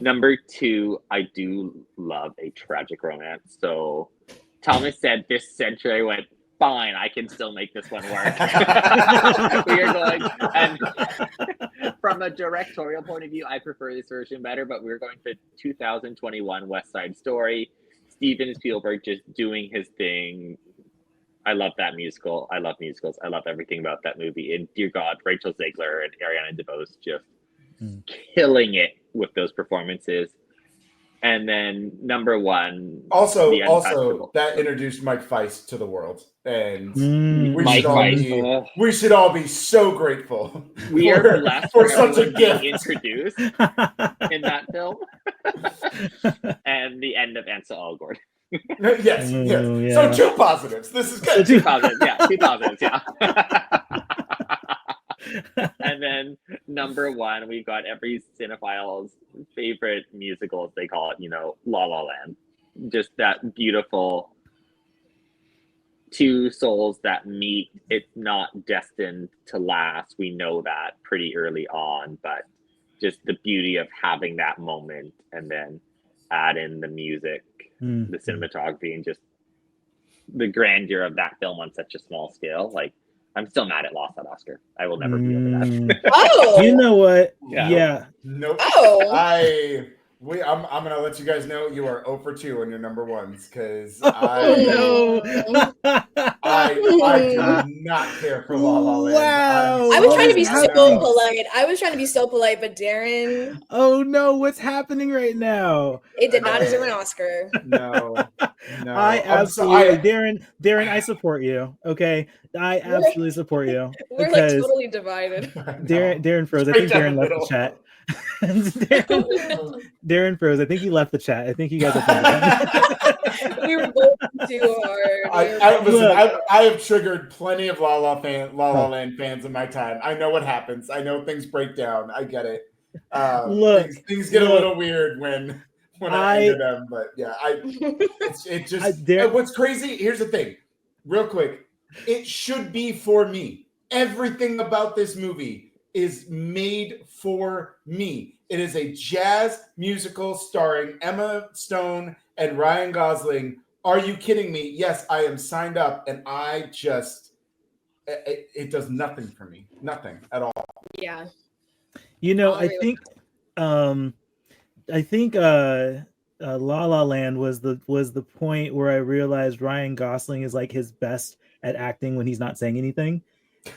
[SPEAKER 1] Number 2, I do love a tragic romance. So Thomas said this century, I went, fine, I can still make this one work. We are going, and from a directorial point of view, I prefer this version better, but we're going to 2021 West Side Story. Steven Spielberg just doing his thing. I love that musical. I love musicals. I love everything about that movie. And dear God, Rachel Zegler and Ariana DeBose just killing it with those performances. And then number 1,
[SPEAKER 4] also that introduced Mike Feist to the world, and we should all be so grateful.
[SPEAKER 1] We are blessed
[SPEAKER 4] for such a gift
[SPEAKER 1] introduced in that film. And the end of Ansel Elgort.
[SPEAKER 4] Yes. Yeah. So 2 positives. This is good.
[SPEAKER 1] 2 positives. Yeah, 2 positives. Yeah. And then number 1, we've got every cinephile's favorite musical, as they call it, La La Land. Just that beautiful 2 souls that meet. It's not destined to last. We know that pretty early on, but just the beauty of having that moment and then add in the music, the cinematography, and just the grandeur of that film on such a small scale. Like, I'm still mad it lost that Oscar. I will never be over that.
[SPEAKER 3] Oh,
[SPEAKER 2] you know what?
[SPEAKER 4] Yeah. Nope.
[SPEAKER 3] Oh,
[SPEAKER 4] I'm gonna let you guys know you are 0 for 2 on your number 1s, because
[SPEAKER 2] I
[SPEAKER 4] do not care for La La Land.
[SPEAKER 2] Wow.
[SPEAKER 3] I was trying to be so polite. But Darren.
[SPEAKER 2] Oh no, what's happening right now?
[SPEAKER 3] It did not deserve an Oscar.
[SPEAKER 4] No.
[SPEAKER 2] I absolutely, Darren, I support you. Okay, I absolutely support you.
[SPEAKER 3] We're like totally divided.
[SPEAKER 2] Darren froze. I think Darren left the chat. Darren froze. I think he left the chat. I think you guys are
[SPEAKER 3] We were both too hard.
[SPEAKER 4] I have triggered plenty of La La Land fans in my time. I know what happens. I know things break down. I get it. Things get a little weird when I enter them, but yeah, what's crazy, here's the thing, real quick, it should be for me. everything about this movie is made for me. It is a jazz musical starring Emma Stone and Ryan Gosling. Are you kidding me? Yes, I am signed up, and I just it does nothing for me. Nothing at all.
[SPEAKER 3] Yeah.
[SPEAKER 2] You know,
[SPEAKER 3] I'll agree with
[SPEAKER 2] I think La La Land was the point where I realized Ryan Gosling is like his best at acting when he's not saying anything.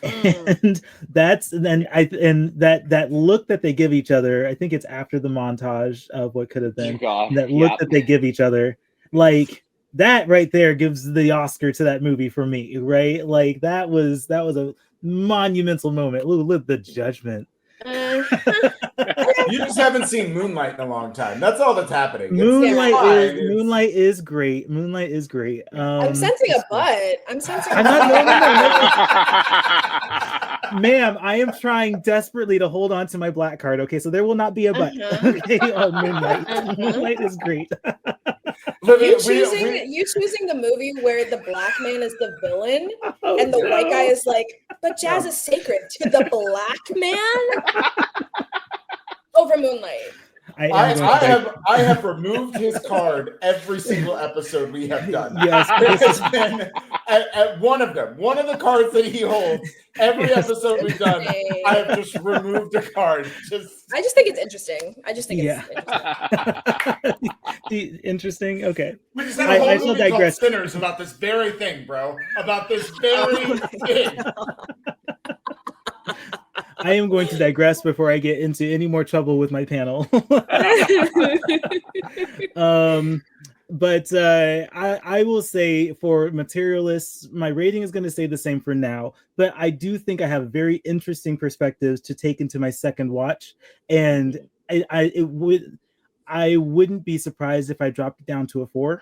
[SPEAKER 2] And that look that they give each other, I think it's after the montage of what could have been, that look that they give each other, like that right there gives the Oscar to that movie for me, right? Like that was a monumental moment. Look, the judgment.
[SPEAKER 4] You just haven't seen Moonlight in a long time. That's all that's happening.
[SPEAKER 2] Moonlight is great. Moonlight is great.
[SPEAKER 3] I'm sensing a butt. I'm sensing.
[SPEAKER 2] I'm not. No. Ma'am, I am trying desperately to hold on to my black card. Okay, so there will not be a butt. Okay, on Moonlight. Moonlight is great.
[SPEAKER 3] You choosing the movie where the black man is the villain and the white guy is like, but jazz is sacred to the black man over Moonlight.
[SPEAKER 4] I have removed his card every single episode we have done.
[SPEAKER 2] Yes,
[SPEAKER 4] it has been at one of them. One of the cards that he holds every episode we've done. I have just removed a card.
[SPEAKER 3] I just think it's interesting. It's
[SPEAKER 2] interesting. Interesting. Okay.
[SPEAKER 4] We just have a whole movie called Sinners about this very thing, bro. About this very thing.
[SPEAKER 2] I am going to digress before I get into any more trouble with my panel. But I will say for Materialists, my rating is going to stay the same for now. But I do think I have very interesting perspectives to take into my second watch, and I wouldn't be surprised if I dropped it down to a 4.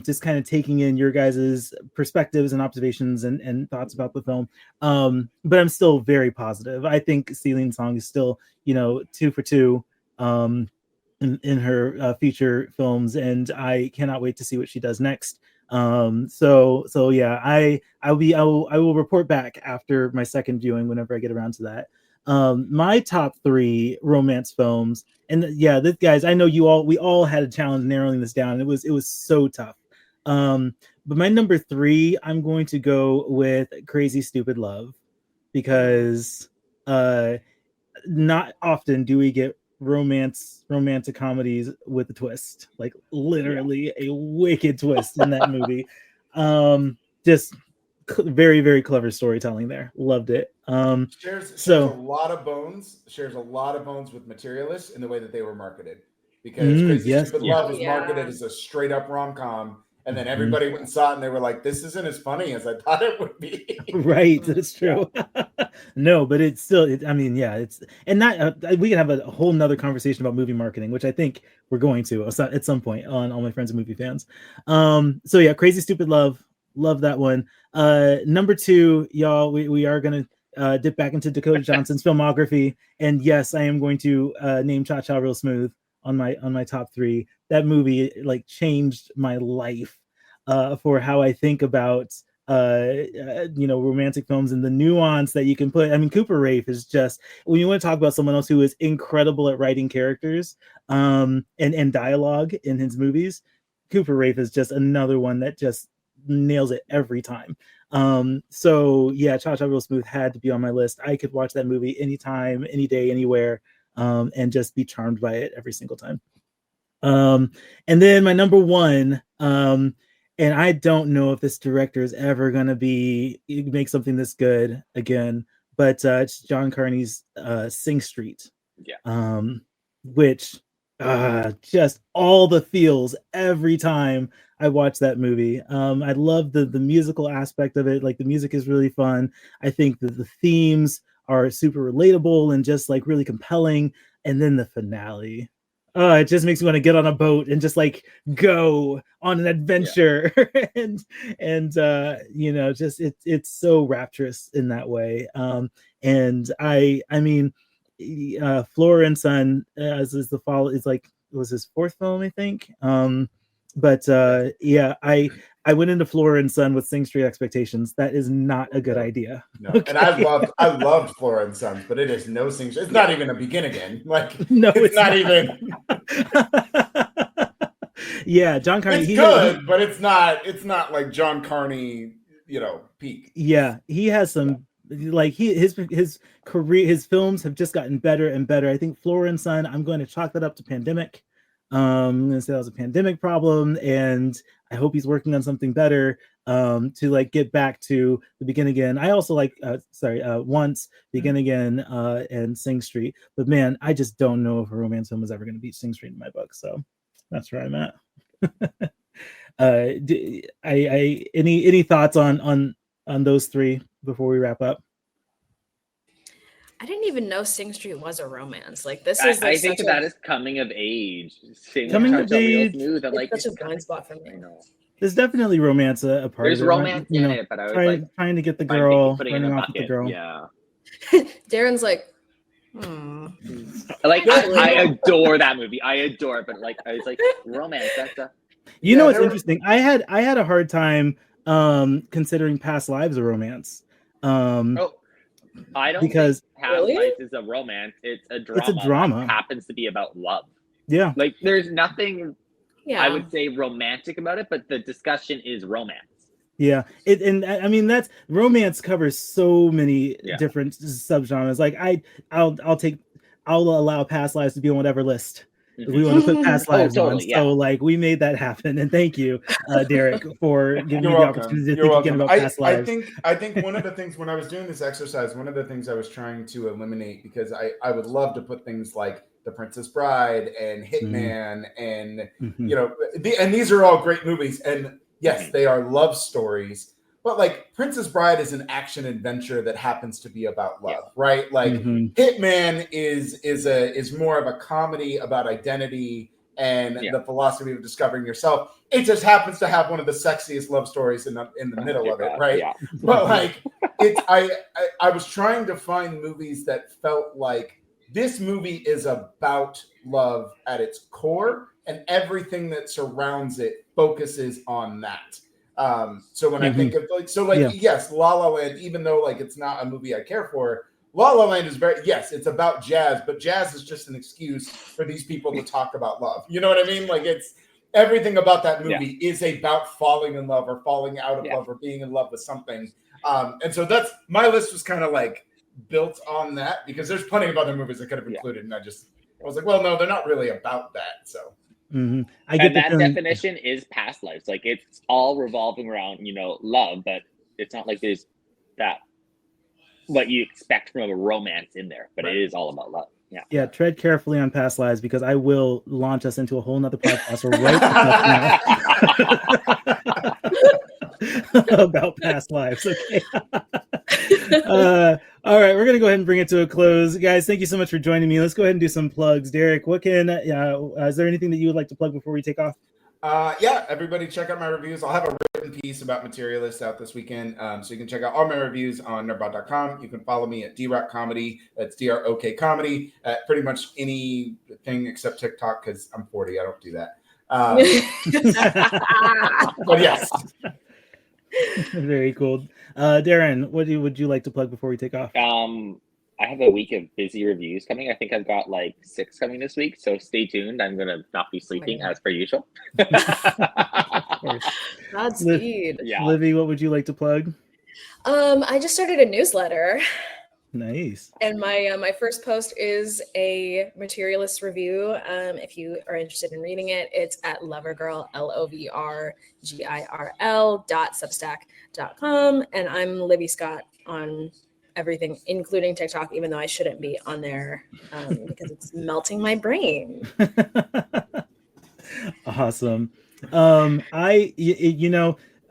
[SPEAKER 2] Just kind of taking in your guys' perspectives and observations and thoughts about the film. But I'm still very positive. I think Celine Song is still, 2 for 2 in her feature films, and I cannot wait to see what she does next. So yeah, I will report back after my second viewing whenever I get around to that. My top 3 romance films, and yeah, this guys, I know we all had a challenge narrowing this down. It was so tough. But my number 3, I'm going to go with Crazy Stupid Love, because not often do we get romantic comedies with a twist, like literally a wicked twist in that movie. Just very, very clever storytelling there. Loved it.
[SPEAKER 4] Shares a lot of bones with Materialists in the way that they were marketed, because Crazy Stupid Love was marketed as a straight up rom-com, and then everybody went and saw it and they were like, this isn't as funny as I thought it would be.
[SPEAKER 2] Right, that's true. No, but it's still, it's and not we can have a whole nother conversation about movie marketing, which I think we're going to at some point on All My Friends and Movie Fans. So yeah, Crazy Stupid Love that one. Number 2, y'all, we are gonna dip back into Dakota Johnson's filmography, and yes, I am going to name Cha Cha Real Smooth on my top 3. That movie like changed my life for how I think about romantic films and the nuance that you can put. I mean, Cooper Raiff is just, when you want to talk about someone else who is incredible at writing characters and dialogue in his movies, Cooper Raiff is just another one that just nails it every time. So yeah, Cha Cha Real Smooth had to be on my list. I could watch that movie anytime, any day, anywhere, and just be charmed by it every single time. And then my number 1, and I don't know if this director is ever going to make something this good again, but it's John Carney's Sing Street.
[SPEAKER 1] Yeah.
[SPEAKER 2] Which just all the feels every time I watch that movie. I love the musical aspect of it. Like, the music is really fun. I think that the themes are super relatable and just like really compelling. And then the finale, it just makes me want to get on a boat and just like go on an adventure. Yeah. and just it's so rapturous in that way. And I mean, Flora and Son as is the fall is like, it was his 4th film, I think. But yeah, I went into Flora and Son with Sing Street expectations. That is not a good idea.
[SPEAKER 4] No.
[SPEAKER 2] Okay.
[SPEAKER 4] And I loved Flora and Sons, but it is no Sing Street. It's not even a Begin Again. Like
[SPEAKER 2] No,
[SPEAKER 4] it's not even.
[SPEAKER 2] Yeah, John Carney.
[SPEAKER 4] It's good, but it's not like John Carney, peak.
[SPEAKER 2] Yeah, he has some like his career, his films have just gotten better and better. I think Flora and Son, I'm going to chalk that up to pandemic. I'm going to say that was a pandemic problem, and I hope he's working on something better to like get back to the Begin Again. I also like Once, Begin Again, and Sing Street. But man, I just don't know if a romance film is ever going to beat Sing Street in my book. So that's where I'm at. Any thoughts on those three before we wrap up?
[SPEAKER 3] I didn't even know Sing Street was a romance. Like this
[SPEAKER 1] is. I think that is coming of age.
[SPEAKER 2] Coming of age.
[SPEAKER 1] Smooth.
[SPEAKER 3] Like, it's such a blind spot for me.
[SPEAKER 2] There's definitely romance a part.
[SPEAKER 1] There's
[SPEAKER 2] of it,
[SPEAKER 1] romance in it, but I was
[SPEAKER 2] trying to get the girl, running off with the girl.
[SPEAKER 1] Yeah.
[SPEAKER 3] Darren's like,
[SPEAKER 1] Like I adore that movie. I adore it, but like I was like, romance. That's a.
[SPEAKER 2] You know what's interesting? I had a hard time considering Past Lives a romance.
[SPEAKER 1] I don't
[SPEAKER 2] because
[SPEAKER 1] think Past Lives is a romance. It's a drama.
[SPEAKER 2] It's a drama.
[SPEAKER 1] That happens to be about love.
[SPEAKER 2] Yeah.
[SPEAKER 1] Like there's nothing
[SPEAKER 3] I
[SPEAKER 1] would say romantic about it, but the discussion is romance.
[SPEAKER 2] Yeah. And I mean that's romance covers so many different subgenres. Like I'll allow Past Lives to be on whatever list. We want to put Past Lives on, so like we made that happen, and thank you, Derrick, for giving me the opportunity to think again about Past Lives.
[SPEAKER 4] I think one of the things when I was doing this exercise, one of the things I was trying to eliminate, because I would love to put things like The Princess Bride and Hitman and and these are all great movies, and yes, they are love stories. But like Princess Bride is an action adventure that happens to be about love, right? Like Hitman is more of a comedy about identity and the philosophy of discovering yourself. It just happens to have one of the sexiest love stories in the middle of it, right? Yeah. But like I was trying to find movies that felt like this movie is about love at its core, and everything that surrounds it focuses on that. So when I think of yes, La La Land, even though like it's not a movie I care for, La La Land is it's about jazz, but jazz is just an excuse for these people to talk about love. You know what I mean? Like it's everything about that movie is about falling in love or falling out of love or being in love with something. And so that's my list was kind of like built on that, because there's plenty of other movies I could have included, and I was like, well, no, they're not really about that. So.
[SPEAKER 1] I get that definition is Past Lives. Like it's all revolving around, love, but it's not like there's that what you expect from a romance in there, but it is all about love. Yeah.
[SPEAKER 2] Tread carefully on Past Lives, because I will launch us into a whole nother podcast right now about Past Lives. Okay. All right, we're gonna go ahead and bring it to a close, guys. Thank you so much for joining me. Let's go ahead and do some plugs. Derrick, is there anything that you would like to plug before we take off?
[SPEAKER 4] Everybody check out my reviews. I'll have a written piece about Materialists out this weekend, so you can check out all my reviews on nerdbot.com. You can follow me at DROK Comedy. That's DROK Comedy at pretty much anything except TikTok, because I'm 40. I don't do that. But yes.
[SPEAKER 2] Very cool. Darren, what would you like to plug before we take off?
[SPEAKER 1] I have a week of busy reviews coming. I think I've got like 6 coming this week, so stay tuned. I'm gonna not be sleeping as per usual.
[SPEAKER 3] Godspeed.
[SPEAKER 2] Lyvie, what would you like to plug?
[SPEAKER 3] I just started a newsletter.
[SPEAKER 2] Nice.
[SPEAKER 3] And my first post is a Materialist review. If you are interested in reading it, it's at lovergirl, lovergirl.substack.com. And I'm Lyvie Scott on everything, including TikTok, even though I shouldn't be on there because it's melting my brain.
[SPEAKER 2] Awesome.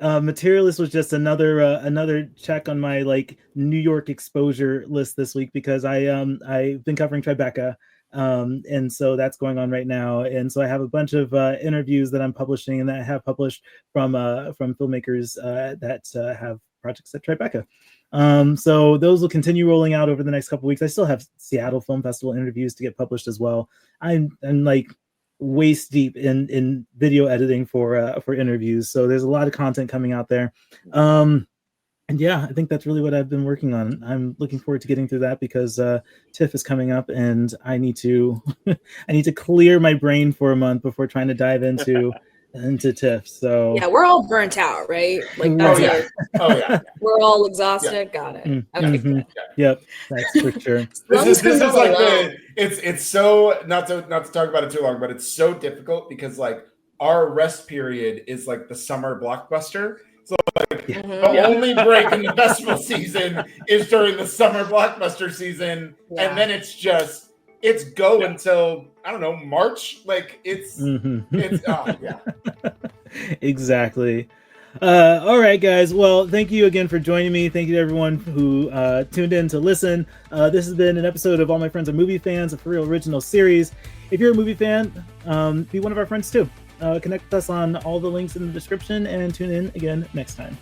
[SPEAKER 2] Materialist was just another check on my like New York exposure list this week, because I've been covering Tribeca, and so that's going on right now, and so I have a bunch of interviews that I'm publishing and that I have published from filmmakers that have projects at Tribeca. So those will continue rolling out over the next couple of weeks. I still have Seattle Film Festival interviews to get published as well. I'm like waist deep in video editing for interviews. So there's a lot of content coming out there. And yeah, I think that's really what I've been working on. I'm looking forward to getting through that because TIFF is coming up, and I need to clear my brain for a month before trying to dive into TIFF. So
[SPEAKER 3] yeah, we're all burnt out, right? Like that's we're all exhausted. Yeah. Got it. Okay, good.
[SPEAKER 2] Yep, that's for sure.
[SPEAKER 4] This is like it's so not to talk about it too long, but it's so difficult because like our rest period is like the summer blockbuster. So like the only break in the festival season is during the summer blockbuster season, and then it's go until I don't know March. Like it's
[SPEAKER 2] exactly. All right, guys. Well, thank you again for joining me. Thank you to everyone who tuned in to listen. This has been an episode of All My Friends Are Movie Fans, a For Real original series. If you're a movie fan, be one of our friends too. Connect with us on all the links in the description and tune in again next time.